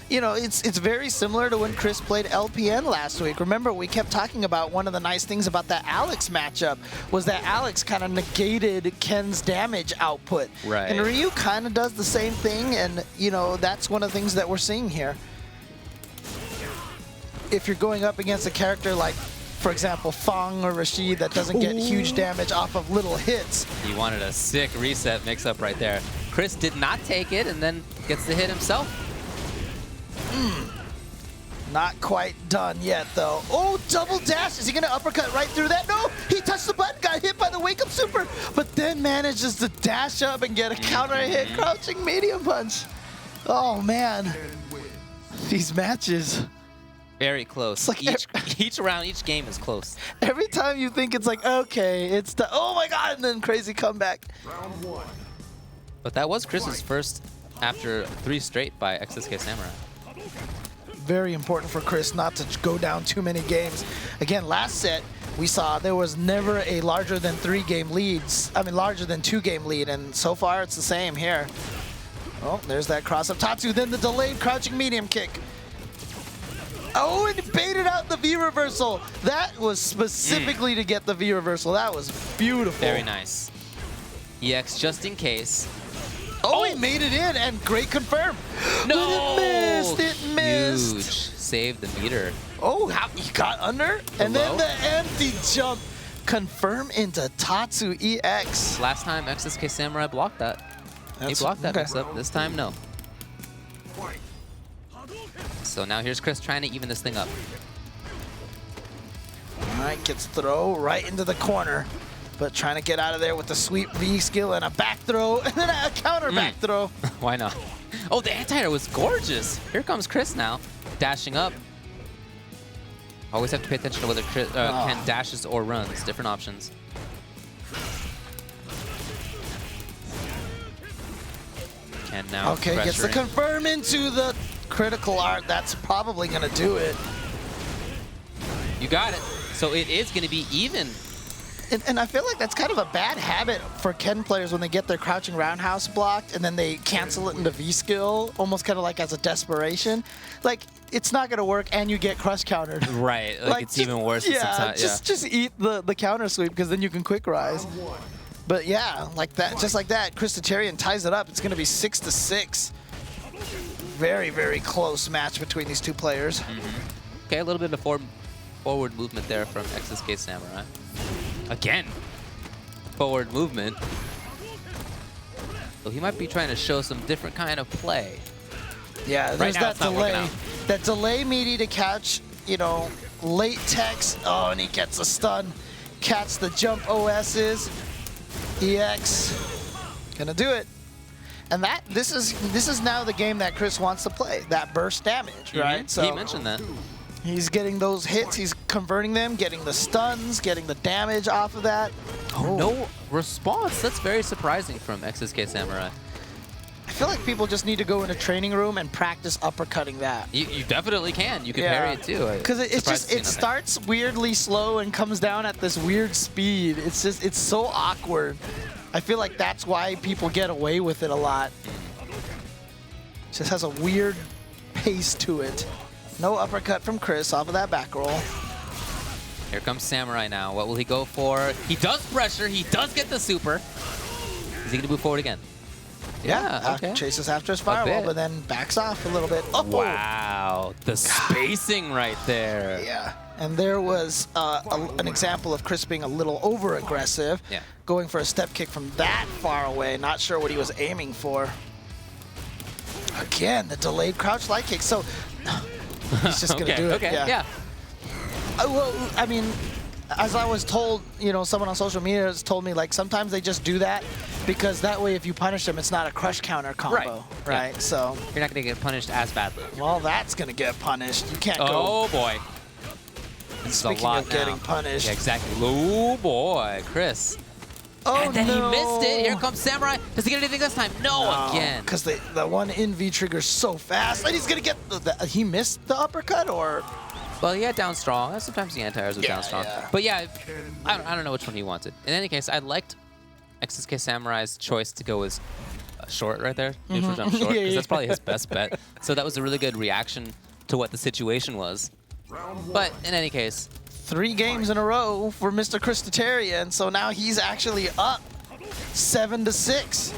You know, it's very similar to when Chris played LPN last week. Remember, we kept talking about one of the nice things about that Alex matchup was that Alex kind of negated Ken's damage output. Right. And Ryu kind of does the same thing, and, you know, that's one of the things that we're seeing here. If you're going up against a character like, for example, Fong or Rashid that doesn't get huge damage off of little hits. He wanted a sick reset mix-up right there. Chris did not take it and then gets the hit himself. Not quite done yet, though. Oh, double dash. Is he going to uppercut right through that? No, he touched the button, got hit by the wake-up super, but then manages to dash up and get a counter hit, crouching medium punch. Oh, man. These matches. Very close. It's like Each round, each game is close. Every time you think it's like, okay, it's the, oh my God, and then crazy comeback. But that was Chris's first after 3 straight by XsK Samurai. Very important for Chris not to go down too many games. Again, last set, we saw there was never a larger than 3-game leads. I mean, larger than 2-game lead, and so far it's the same here. Oh, there's that cross-up Tatsu, then the delayed crouching medium kick. Oh, and baited out the V-reversal. That was specifically to get the V-reversal. That was beautiful. Very nice. EX just in case. Oh, he made it in, and great confirm. No! But it missed. Huge. Saved the meter. Oh, how he got under? And then the empty jump. Confirm into Tatsu EX. Last time XsK Samurai blocked that. He blocked that mix-up. This time, no. So now here's Chris trying to even this thing up. All right, gets throw right into the corner, but trying to get out of there with the sweep V skill and a back throw, and then a counter back throw. Why not? Oh, the anti-air was gorgeous. Here comes Chris now, dashing up. Always have to pay attention to whether Ken dashes or runs. Different options. Ken now Okay, gets the confirm into the critical art. That's probably going to do it. You got it. So it is going to be even. And I feel like that's kind of a bad habit for Ken players when they get their crouching roundhouse blocked and then they cancel it into V-skill, almost kind of like as a desperation. Like, it's not going to work and you get crush countered. Right, like it's even worse. Yeah, just eat the counter sweep because then you can quick rise. But yeah, like that, just like that, Chris Tatarian ties it up. It's going to be 6-6. Very, very close match between these two players. Okay, a little bit of forward movement there from XsK Samurai. Again, forward movement. So he might be trying to show some different kind of play. Yeah, there's that delay. That delay meaty to catch, you know, late text. Oh, and he gets a stun. Catch the jump OS's. EX. Gonna do it. And this is now the game that Chris wants to play. That burst damage, right? So he mentioned that. He's getting those hits, he's converting them, getting the stuns, getting the damage off of that. Oh, no response. That's very surprising from XsK Samurai. I feel like people just need to go in a training room and practice uppercutting that. You definitely can. You can parry it too. Because it starts weirdly slow and comes down at this weird speed. It's so awkward. I feel like that's why people get away with it a lot. It just has a weird pace to it. No uppercut from Chris off of that back roll. Here comes Samurai now. What will he go for? He does pressure. He does get the super. Is he going to move forward again? Yeah, okay. chases after his fireball, bit. but then backs off a little bit. Oh, Wow, the spacing right there. yeah. And there was an example of Chris being a little over-aggressive, Yeah. going for a step kick from that far away. Not sure what he was aiming for. Again, the delayed crouch light kick. So he's just going to do it. Okay, yeah. Well, I mean, as I was told, you know, someone on social media has told me, like, sometimes they just do that because that way if you punish them, it's not a crush counter combo, right? Yeah. So, You're not going to get punished as badly. well, that's going to get punished. You can't go. Oh, boy. It's a Speaking lot of getting now. punished. Yeah, exactly. Oh, boy, Chris. Oh, And then no. he missed it. Here comes Samurai. Does he get anything this time? No, again. Because the one in V trigger's so fast, and he's going to get he missed the uppercut, or? Well, he had down strong. Sometimes the anti-airs with Yeah, down strong. yeah. But yeah, I don't know which one he wanted. In any case, I liked XsK Samurai's choice to go as short right there, neutral jump short, because that's probably his best bet. So that was a really good reaction to what the situation was. But in any case, 3 games in a row for Mr. Chris Tatarian, so now he's actually up 7-6.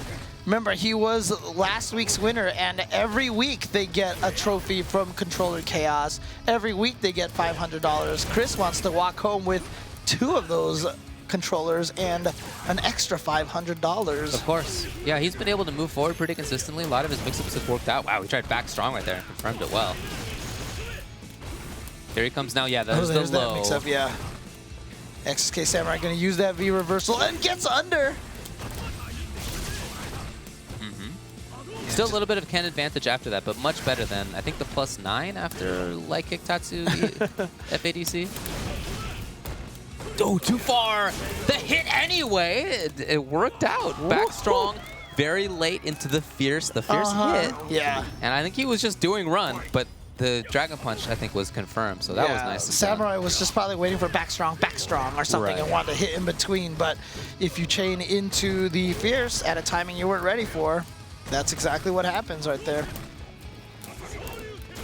Remember, he was last week's winner, and every week they get a trophy from Controller Chaos. Every week they get $500. Chris wants to walk home with 2 of those controllers and an extra $500. of course, yeah, he's been able to move forward pretty consistently. A lot of his mix-ups have worked out. Wow, he tried back strong right there and confirmed it well. Here he comes now. Yeah, there's There's the that low. mix-up, yeah. XsK Samurai going to use that V reversal and gets under. Still a little bit of Ken advantage after that, but much better than, I think, the +9 after light kick Tatsu FADC. Oh, too far. The hit anyway. It worked out. Back strong, very late into the fierce hit. Yeah. And I think he was just doing run, but the Dragon Punch, I think, was confirmed, so that was nice to see. Samurai was just probably waiting for back strong or something, Right. and wanted to hit in between, but if you chain into the fierce at a timing you weren't ready for, that's exactly what happens right there.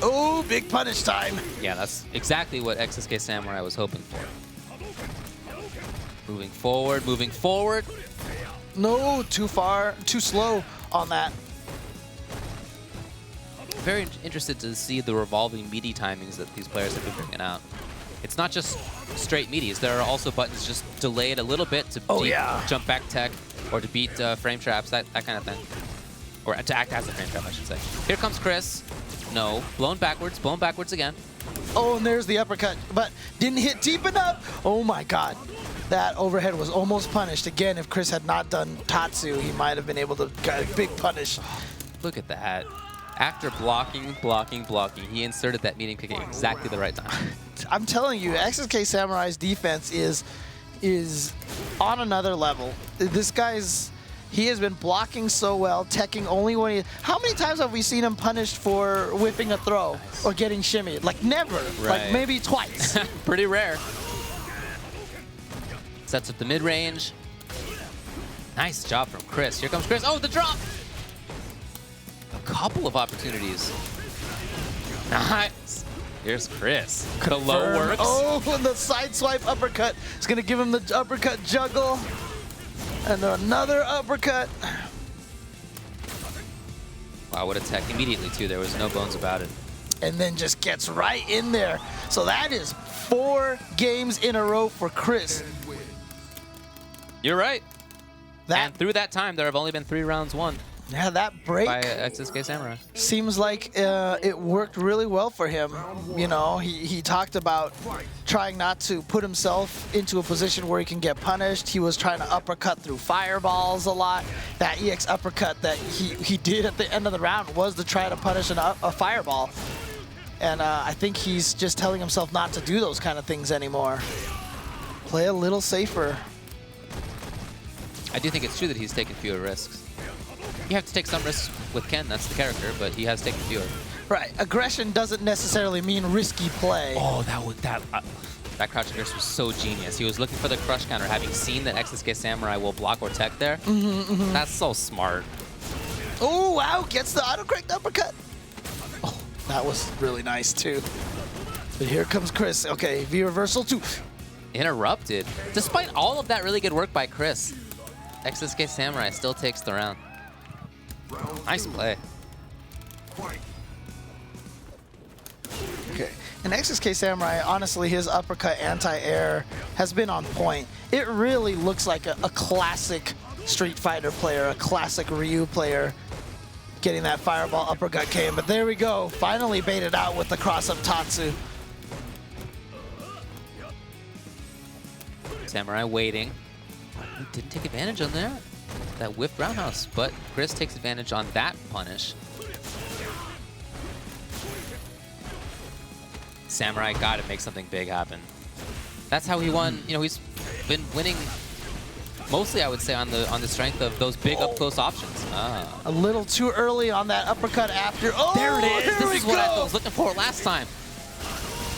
Oh, big punish time. Yeah, that's exactly what XsK Samurai was hoping for. Moving forward, moving forward. No, too far, too slow on that. Very interested to see the revolving meaty timings that these players have been bringing out. It's not just straight meaties. There are also buttons just delayed a little bit to beat jump back tech or to beat frame traps, that kind of thing. Or to act as a frame trap, I should say. Here comes Chris. No, blown backwards again. Oh, and there's the uppercut, but didn't hit deep enough. Oh my God. That overhead was almost punished. Again, if Chris had not done Tatsu, he might have been able to get a big punish. Look at that. After blocking, he inserted that meeting kick at exactly the right time. I'm telling you, XsK Samurai's defense is on another level. This guy's, he has been blocking so well, teching only when he, how many times have we seen him punished for whipping a throw or getting shimmied? Like never, like maybe twice. Pretty rare. Sets up the mid-range. Nice job from Chris. Here comes Chris. Oh, the drop! A couple of opportunities. Nice. Here's Chris. The low works. Oh, and the side swipe uppercut. It's going to give him the uppercut juggle. And another uppercut. Wow, what a tech. Immediately, too. There was no bones about it. And then just gets right in there. So that is 4 games in a row for Chris. You're right. That, And through that time, there have only been 3 rounds won yeah, that break by XsK Samurai. seems like it worked really well for him. You know, he talked about trying not to put himself into a position where he can get punished. He was trying to uppercut through fireballs a lot. That EX uppercut that he did at the end of the round was to try to punish a fireball. And I think he's just telling himself not to do those kind of things anymore. Play a little safer. I do think it's true that he's taken fewer risks. You have to take some risks with Ken, that's the character, but he has taken fewer. Right, aggression doesn't necessarily mean risky play. Oh, that crouching burst was so genius. He was looking for the crush counter, having seen that XsK Samurai will block or tech there. That's so smart. Oh, wow, gets the auto-correct uppercut. Oh, that was really nice, too. But here comes Chris. Okay, V reversal, too. Interrupted. Despite all of that really good work by Chris, XsK Samurai still takes the round. Nice play. Fight. Okay. And XsK Samurai, honestly, his uppercut anti-air has been on point. It really looks like a classic Street Fighter player, a classic Ryu player getting that fireball uppercut game. But there we go. Finally baited out with the cross-up Tatsu. Samurai waiting. He didn't take advantage on there. That whiff roundhouse, but Chris takes advantage on that punish. Samurai got to make something big happen. That's how he won. You know, he's been winning mostly, I would say, on the strength of those big up close options. A little too early on that uppercut after. Oh, There it is. Here This is what I was looking for last time.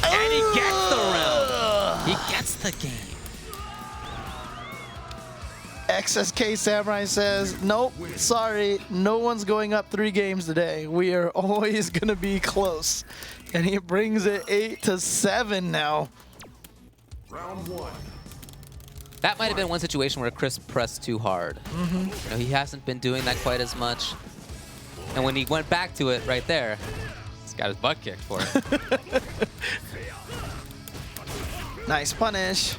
And he gets the round. He gets the game. XsK Samurai says, nope, sorry, no one's going up 3 games today. We are always going to be close. And he brings it 8-7 now. Round 1. That might have been one situation where Chris pressed too hard. You know, he hasn't been doing that quite as much. And when he went back to it right there, he's got his butt kicked for it. Nice punish.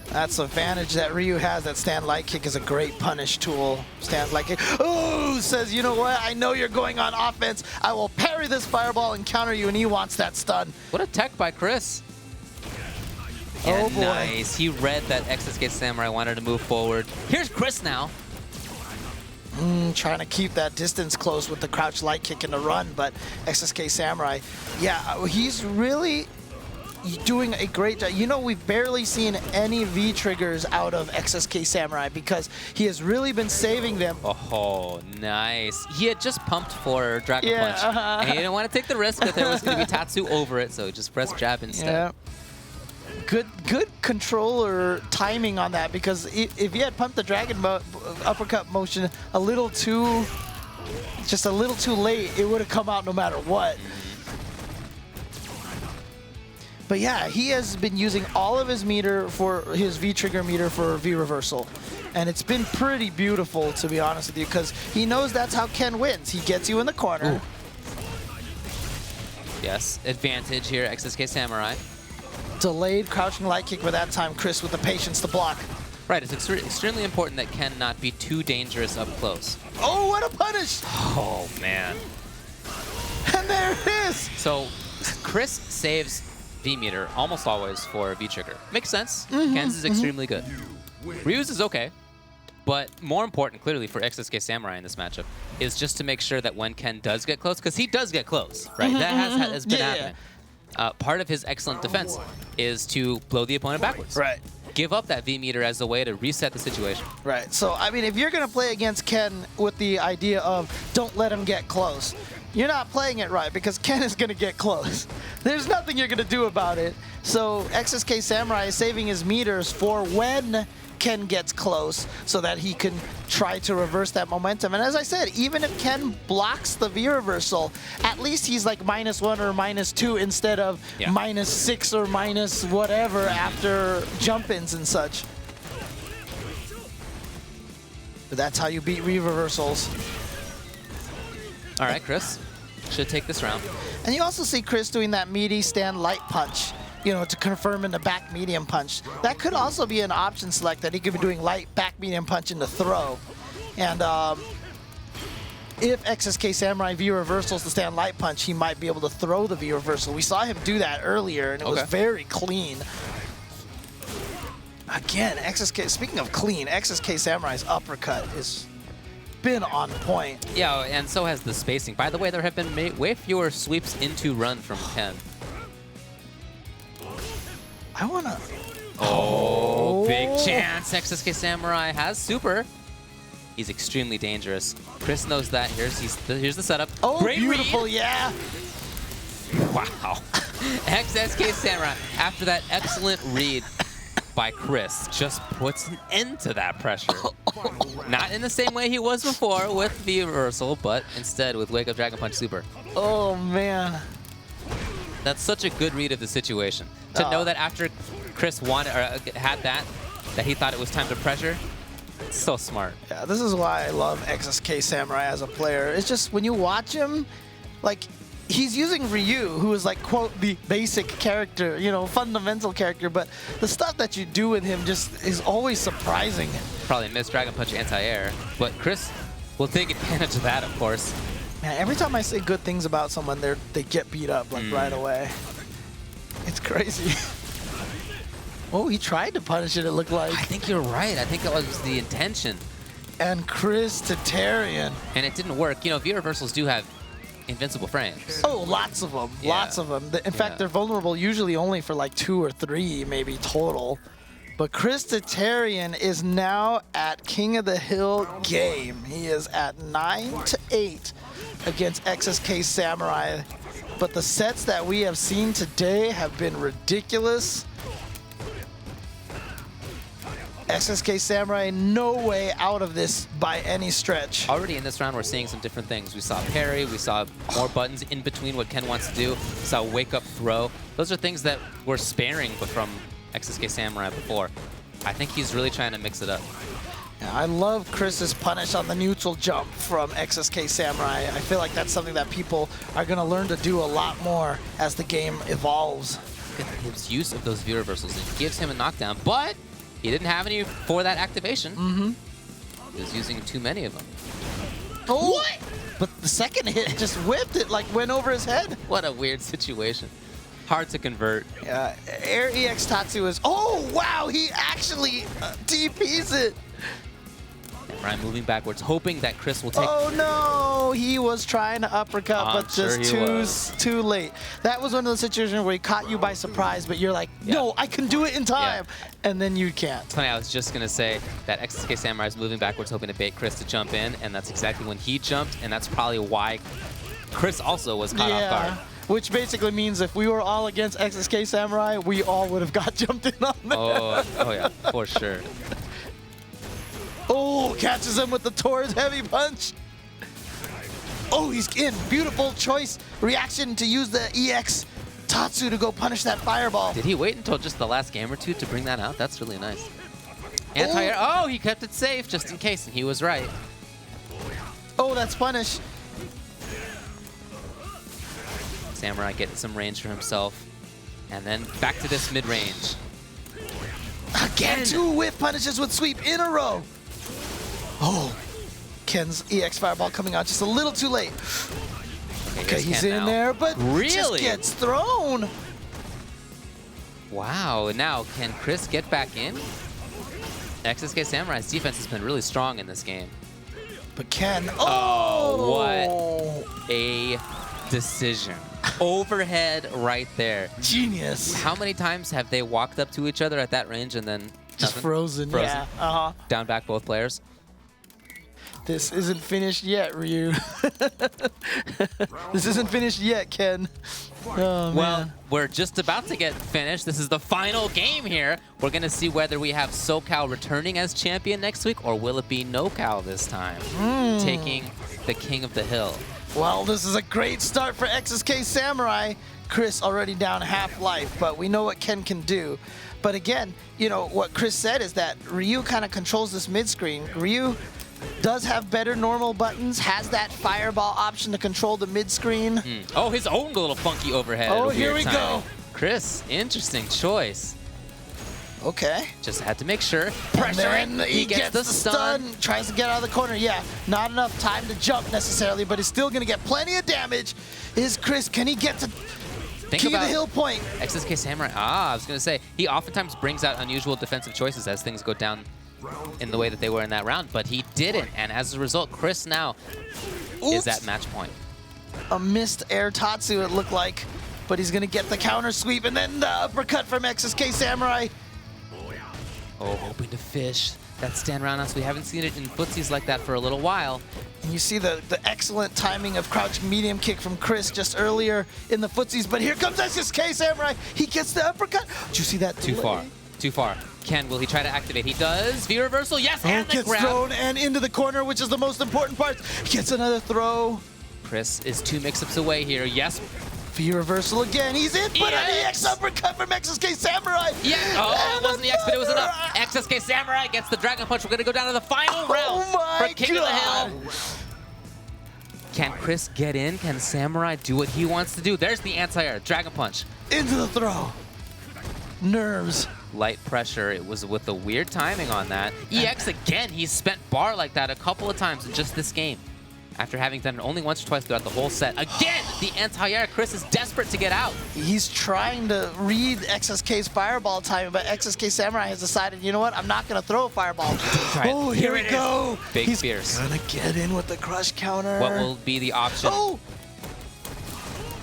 That's the advantage that Ryu has. That stand light kick is a great punish tool. Stands light kick. Oh, says, you know what? I know you're going on offense. I will parry this fireball and counter you, and he wants that stun. What a tech by Chris. Oh, And boy. nice. He read that XsK Samurai wanted to move forward. Here's Chris now. Trying to keep that distance close with the crouch light kick and the run, but XsK Samurai, yeah, he's really doing a great job. You know, we've barely seen any V triggers out of XsK Samurai because he has really been saving them. Oh, nice. He had just pumped for Dragon Punch, and he didn't want to take the risk that there was going to be Tatsu over it, so he just pressed jab instead. Yeah. Good controller timing on that, because if he had pumped the dragon uppercut motion a little too late, it would have come out no matter what. But yeah, he has been using all of his meter for his V-trigger meter for V-reversal. And it's been pretty beautiful, to be honest with you, because he knows that's how Ken wins. He gets you in the corner. Ooh. Yes, advantage here, XsK Samurai. Delayed crouching light kick, but that time Chris with the patience to block. Right, it's extremely important that Ken not be too dangerous up close. Oh, what a punish! Oh, man. And there it is! So, Chris saves V-meter almost always for V-trigger. Makes sense. Ken's is extremely good. Ryu's is okay. But more important, clearly, for XsK Samurai in this matchup is just to make sure that when Ken does get close, because he does get close, right? That has been happening. Part of his excellent defense is to blow the opponent backwards. Right. Give up that V-meter as a way to reset the situation. Right. So, I mean, if you're going to play against Ken with the idea of don't let him get close, you're not playing it right, because Ken is going to get close. There's nothing you're going to do about it. So, XsK Samurai is saving his meters for when Ken gets close so that he can try to reverse that momentum. And as I said, even if Ken blocks the V reversal, at least he's like -1 or -2 instead of -6 or minus whatever after jump-ins and such. But that's how you beat V reversals. All right, Chris should take this round. And you also see Chris doing that meaty stand light punch, you know, to confirm in the back medium punch. That could also be an option select, that he could be doing light back medium punch in the throw. And if XsK Samurai V reversals the stand light punch, he might be able to throw the V reversal. We saw him do that earlier, and it was very clean. Again, speaking of clean, XsK Samurai's uppercut has been on point. Yeah, and so has the spacing. By the way, there have been way fewer sweeps into run from Ken. I want to... Oh, big chance. XsK Samurai has super. He's extremely dangerous. Chris knows that. Here's the setup. Oh, great beautiful, read. yeah. Wow. XsK Samurai, after that excellent read by Chris, just puts an end to that pressure. Not in the same way he was before with V reversal, but instead with Wake Up Dragon Punch Super. Oh, man. That's such a good read of the situation. To know that after Chris wanted or had that he thought it was time to pressure, So smart. Yeah, this is why I love XsK Samurai as a player. It's just when you watch him, like, he's using Ryu, who is like, quote, the basic character, you know, fundamental character, but the stuff that you do with him just is always surprising. Probably missed Dragon Punch anti-air, but Chris will take advantage of that, of course. Man, every time I say good things about someone, they get beat up like right away. It's crazy. Oh, he tried to punish it, it looked like. I think you're right. I think that was the intention. And Chris Tatarian. And it didn't work. You know, V reversals do have invincible frames. Oh, lots of them. Yeah. Lots of them. In fact, they're vulnerable usually only for like 2 or 3 maybe total. But Chris Tatarian is now at King of the Hill game. He is at 9-8 against XsK Samurai. But the sets that we have seen today have been ridiculous. XsK Samurai, no way out of this by any stretch. Already in this round, we're seeing some different things. We saw parry, we saw more buttons in between what Ken wants to do, we saw wake up throw. Those are things that were sparing but from XsK Samurai before. I think he's really trying to mix it up. Yeah, I love Chris's punish on the neutral jump from XsK Samurai. I feel like that's something that people are going to learn to do a lot more as the game evolves. His use of those V reversals, it gives him a knockdown, but he didn't have any for that activation. He was using too many of them. Oh, what? But the second hit just whipped it, like went over his head. What a weird situation. Hard to convert. Yeah, Air EX Tatsu is, oh wow, he actually TPs it. Ryan moving backwards, hoping that Chris will take... Oh no, he was trying to uppercut, but sure just too late. That was one of the situations where he caught you by surprise, but you're like, no, I can do it in time. And then you can't. It's funny, I was just going to say that XsK Samurai is moving backwards, hoping to bait Chris to jump in, and that's exactly when he jumped, and that's probably why Chris also was caught off guard. Which basically means if we were all against XsK Samurai, we all would have got jumped in on that. Oh yeah, for sure. Oh, catches him with the Tor's heavy punch. Oh, he's in. Beautiful choice. Reaction to use the EX Tatsu to go punish that fireball. Did he wait until just the last game or two to bring that out? That's really nice. Anti-air. Oh, he kept it safe just in case, and he was right. Oh, that's punish. Samurai getting some range for himself. And then back to this mid-range. Again, 2 whiff punishes with sweep in a row. Oh, Ken's EX fireball coming out just a little too late. Okay, he's Ken in now. there, but Really? just gets thrown. Wow, now can Chris get back in? XsK Samurai's defense has been really strong in this game. But Ken, what a decision. Overhead right there. Genius. How many times have they walked up to each other at that range and then Just nothing? frozen, yeah. Down back both players. This isn't finished yet, Ryu. This isn't finished yet, Ken. Oh, Well, man. we're just about to get finished. This is the final game here. We're going to see whether we have SoCal returning as champion next week, or will it be NoCal this time, taking the King of the Hill. Well, this is a great start for XsK Samurai. Chris already down half life, but we know what Ken can do. But again, you know, what Chris said is that Ryu kind of controls this mid-screen. Ryu does have better normal buttons, has that fireball option to control the mid-screen. Oh, his own little funky overhead. Oh, Weird here we timing. go. Chris, interesting choice. Okay. Just had to make sure. And Pressure then it. he gets the stun, tries to get out of the corner. Yeah, not enough time to jump necessarily, but he's still going to get plenty of damage. Is Chris, can he get to King of the Hill point? XsK Samurai. I was going to say, he oftentimes brings out unusual defensive choices as things go down in the way that they were in that round, but he didn't. And as a result, Chris now is at match point. A missed air Tatsu, it looked like, but he's going to get the counter sweep, and then the uppercut from XsK Samurai. Oh, hoping to fish that stand around us. We haven't seen it in footsies like that for a little while. And you see the excellent timing of crouching medium kick from Chris just earlier in the footsies, but here comes XsK Samurai. He gets the uppercut. Did you see that? Too far. Too far. Ken, will he try to activate? He does. V reversal, yes, Oh, and the gets grab. thrown and into the corner, which is the most important part. Gets another throw. Chris is 2 mix-ups away here. Yes, V reversal again. He's in, but an EX uppercut from XsK Samurai. Yeah. Oh, it wasn't the X, but it was enough. XsK Samurai gets the Dragon Punch. We're going to go down to the final round for King of the Hill. Can Chris get in? Can Samurai do what he wants to do? There's the anti-air. Dragon Punch. Into the throw. Nerves. Light pressure. It was with the weird timing on that. EX again. He's spent bar like that a couple of times in just this game. After having done it only once or twice throughout the whole set. Again, the anti-air. Chris is desperate to get out. He's trying to read XsK's fireball timing, but XsK Samurai has decided, you know what? I'm not going to throw a fireball. Oh, here we go. Big He's fierce. going to get in with the crush counter. What will be the option? Oh!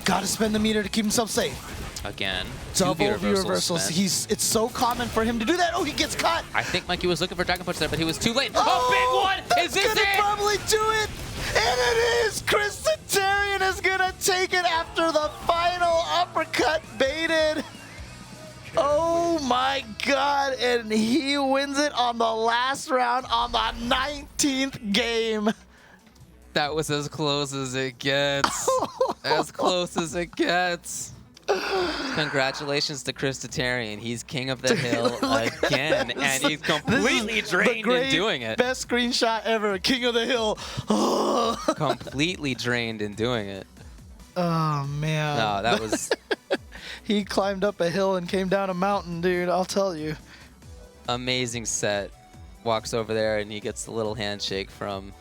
Got to spend the meter to keep himself safe. Again, Double V V reversals. It's so common for him to do that. Oh, he gets caught. I think Mikey was looking for Dragon Punch there, but he was too late. Oh, big one! Is this gonna it? probably do it, and it is. Chris Tatarian is gonna take it after the final uppercut baited. Oh my God! And he wins it on the last round on the 19th game. That was as close as it gets. As close as it gets. Congratulations to Chris Tatarian. He's king of the hill again, and he's completely drained in doing it. Best screenshot ever. King of the hill. Completely drained in doing it. Oh, man. No, that was... He climbed up a hill and came down a mountain, dude. I'll tell you. Amazing set. Walks over there, and he gets the little handshake from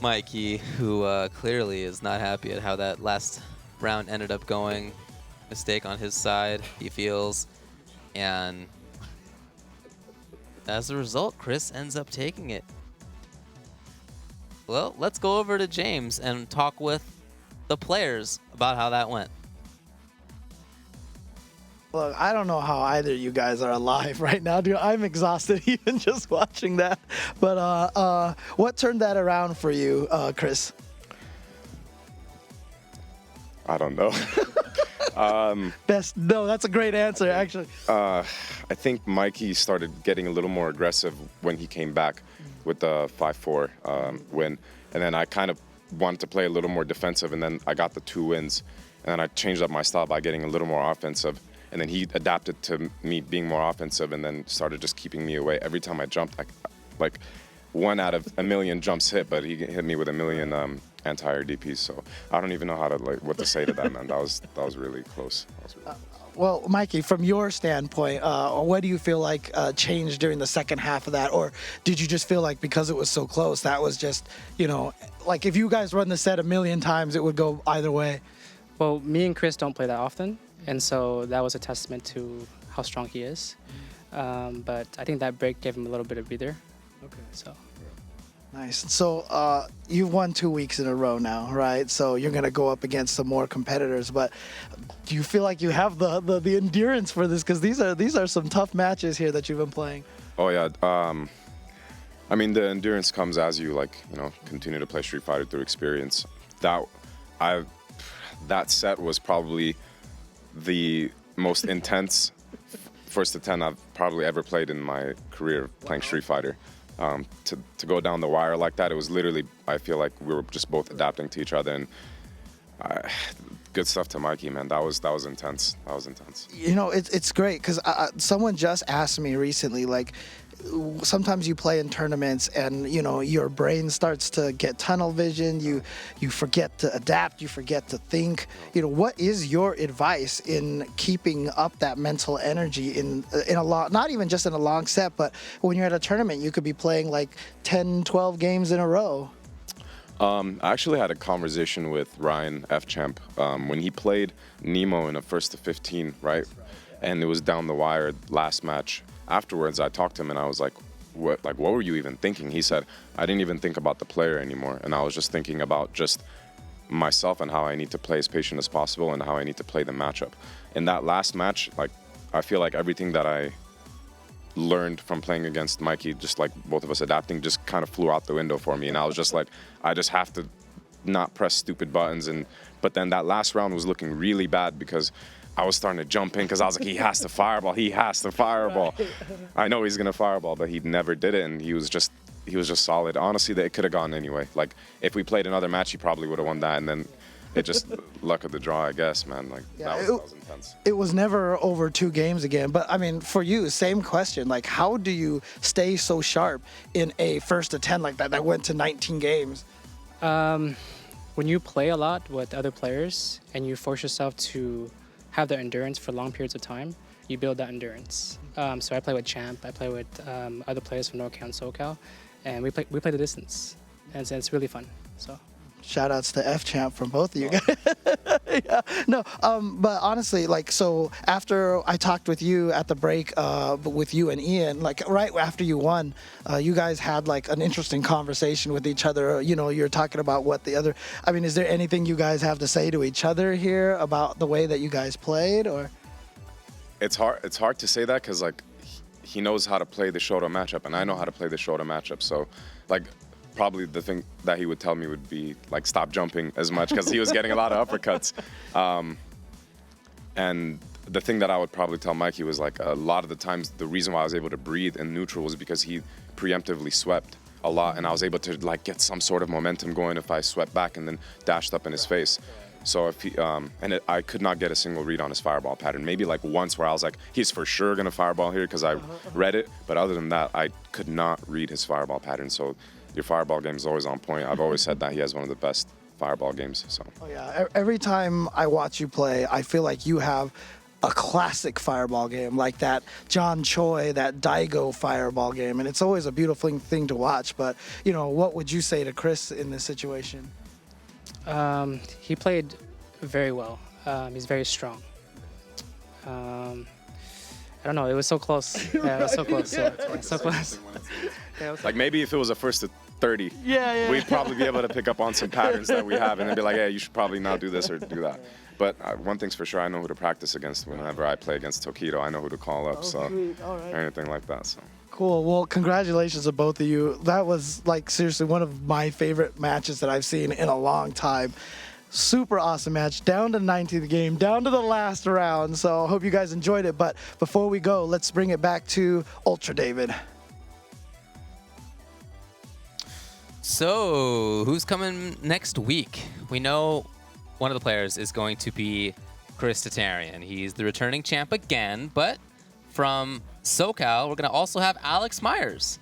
Mikey, who clearly is not happy at how that last round ended up going. Mistake on his side, he feels. And as a result, Chris ends up taking it. Well, let's go over to James and talk with the players about how that went. Look, I don't know how either of you guys are alive right now, dude. I'm exhausted even just watching that. But what turned that around for you, Chris? I don't know. No, that's a great answer, actually. I think Mikey started getting a little more aggressive when he came back with the 5-4 win. And then I kind of wanted to play a little more defensive, and then I got the 2 wins. And then I changed up my style by getting a little more offensive. And then he adapted to me being more offensive and then started just keeping me away. Every time I jumped, like 1 out of a million jumps hit, but he hit me with a million anti-air DPs. So I don't even know how to what to say to that, man. That was really close. Well, Mikey, from your standpoint, what do you feel like changed during the second half of that? Or did you just feel like because it was so close, that was just, you know, like if you guys run the set a million times, it would go either way? Well, me and Chris don't play that often, and so that was a testament to how strong he is. But I think that break gave him a little bit of breather. Okay. So. Nice. So you've won 2 weeks in a row now, right? So you're going to go up against some more competitors. But do you feel like you have the endurance for this? Because these are some tough matches here that you've been playing. Oh, yeah. I mean, the endurance comes as you, continue to play Street Fighter through experience. That set was probably the most intense first to 10 I've probably ever played in my career playing Street Fighter. To go down the wire like that, it was literally, I feel like we were just both adapting to each other, and good stuff to Mikey, man. That was intense. That was intense. You know, it's great because someone just asked me recently, like, sometimes you play in tournaments and, you know, your brain starts to get tunnel vision. You forget to adapt. You forget to think. You know, what is your advice in keeping up that mental energy in a long, not even just in a long set, but when you're at a tournament, you could be playing like 10, 12 games in a row? I actually had a conversation with Ryan F. Champ when he played Nemo in a 1st to 15, right? And it was down the wire last match. Afterwards, I talked to him and I was like, what were you even thinking? He said, I didn't even think about the player anymore. And I was just thinking about just myself and how I need to play as patient as possible and how I need to play the matchup. In that last match, I feel like everything that I learned from playing against Mikey, just like both of us adapting, just kind of flew out the window for me. And I was just like, I just have to not press stupid buttons. But then that last round was looking really bad because I was starting to jump in because I was like, he has to fireball. He has to fireball. Right. I know he's going to fireball, but he never did it, and he was just solid. Honestly, it could have gone anyway. Like, if we played another match, he probably would have won that. And then it just luck of the draw, I guess, man. Like Yeah, that was intense. It was never over 2 games again. But I mean, for you, same question. Like, how do you stay so sharp in a first to 10 like that went to 19 games? When you play a lot with other players and you force yourself to have the endurance for long periods of time, you build that endurance. So I play with Champ, I play with other players from NorCal and SoCal, and we play the distance, and it's really fun. So. Shout outs to F-Champ from both of you guys. Yeah. No, but honestly, like, so after I talked with you at the break, with you and Ian, like right after you won, you guys had like an interesting conversation with each other. You know, you're talking about what the other, I mean, is there anything you guys have to say to each other here about the way that you guys played, or? It's hard to say that because like he knows how to play the Shota matchup, and I know how to play the Shota matchup. So like probably the thing that he would tell me would be like stop jumping as much because he was getting a lot of uppercuts. And the thing that I would probably tell Mikey was like a lot of the times the reason why I was able to breathe in neutral was because he preemptively swept a lot, and I was able to like get some sort of momentum going if I swept back and then dashed up in his face. So if he I could not get a single read on his fireball pattern. Maybe like once where I was like, he's for sure gonna fireball here because I read it. But other than that, I could not read his fireball pattern. So your fireball game is always on point. I've always said that he has one of the best fireball games. So. Oh yeah, every time I watch you play, I feel like you have a classic fireball game, like that John Choi, that Daigo fireball game, and it's always a beautiful thing to watch. But you know, what would you say to Chris in this situation? He played very well. He's very strong. I don't know. It was so close. Yeah, it was so close. Yeah, so close. Like maybe if it was a first to 30, we'd probably be able to pick up on some patterns that we have and then be like, hey, you should probably not do this or do that. But one thing's for sure, I know who to practice against whenever I play against Tokido. I know who to call up, so All right. or anything like that. So. Cool. Well, congratulations to both of you. That was like seriously one of my favorite matches that I've seen in a long time. Super awesome match. Down to 19th game, down to the last round. So I hope you guys enjoyed it. But before we go, let's bring it back to Ultra David. So, who's coming next week? We know one of the players is going to be Chris Tatarian. He's the returning champ again, but from SoCal, we're going to also have Alex Myers.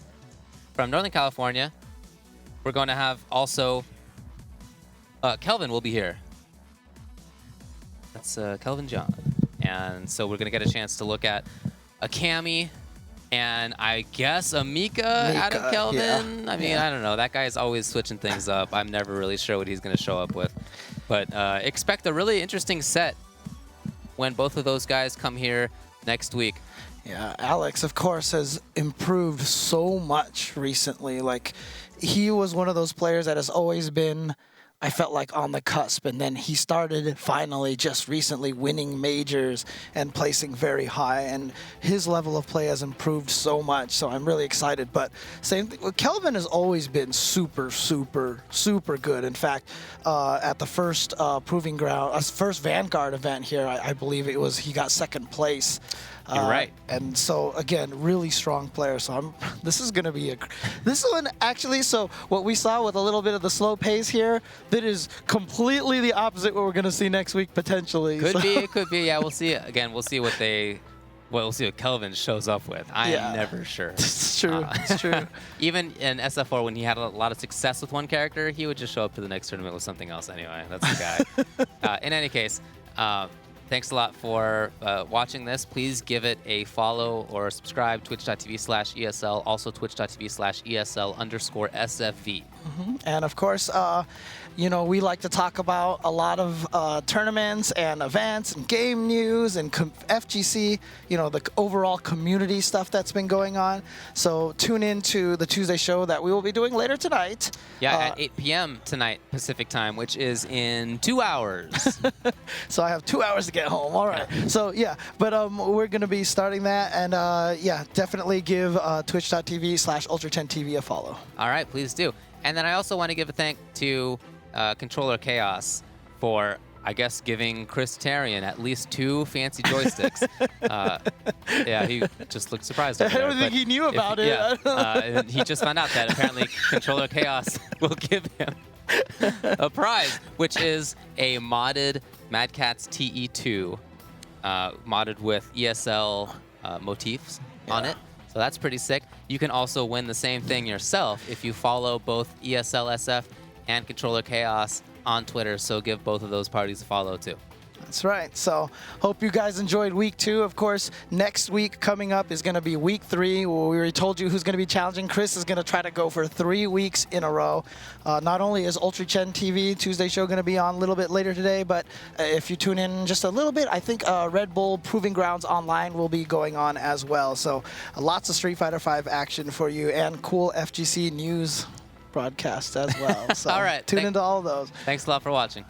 From Northern California, we're going to have also Kelvin will be here. That's Kelvin John. And so we're going to get a chance to look at a Cami and I guess a Mika out of Kelvin. Yeah. I mean, I don't know. That guy's always switching things up. I'm never really sure what he's going to show up with. But expect a really interesting set when both of those guys come here next week. Yeah, Alex, of course, has improved so much recently. Like, he was one of those players that has always been, I felt like, on the cusp. And then he started finally just recently winning majors and placing very high. And his level of play has improved so much. So I'm really excited. But same thing, well, Kelvin has always been super, super, super good. In fact, at the first Proving Ground, first Vanguard event here, I believe it was, he got second place. You're right. And so again, really strong player. So this is going to be this one actually. So what we saw with a little bit of the slow pace here, that is completely the opposite what we're going to see next week potentially. Could be, it could be. Yeah, we'll see. Again, we'll see what we'll see what Kelvin shows up with. I am never sure. It's true. It's true. Even in SF4, when he had a lot of success with one character, he would just show up to the next tournament with something else anyway. That's the guy. In any case, thanks a lot for watching this. Please give it a follow or subscribe, twitch.tv/ESL, also twitch.tv/ESL_SFV. And of course, you know, we like to talk about a lot of tournaments and events and game news and FGC, you know, the overall community stuff that's been going on. So tune in to the Tuesday show that we will be doing later tonight. Yeah, at 8 p.m. tonight, Pacific time, which is in 2 hours. So I have 2 hours to get home. All right. So yeah, but we're going to be starting that. And yeah, definitely give twitch.tv/Ultra10TV a follow. All right, please do. And then I also want to give a thank to Controller Chaos for, I guess, giving Chris Tatarian at least 2 fancy joysticks. Yeah, he just looked surprised over I there. don't think he knew about it. Yeah, and he just found out that apparently Controller Chaos will give him a prize, which is a modded Mad Catz TE2, modded with ESL motifs on it. So that's pretty sick. You can also win the same thing yourself if you follow both ESL SF and Controller Chaos on Twitter. So give both of those parties a follow too. That's right. So hope you guys enjoyed week 2. Of course, next week coming up is going to be week 3. We already told you who's going to be challenging. Chris is going to try to go for 3 weeks in a row. Not only is Ultra Chen TV Tuesday show going to be on a little bit later today, but if you tune in just a little bit, I think Red Bull Proving Grounds Online will be going on as well. So lots of Street Fighter V action for you and cool FGC news broadcast as well. So all right. tune into all of those. Thanks a lot for watching.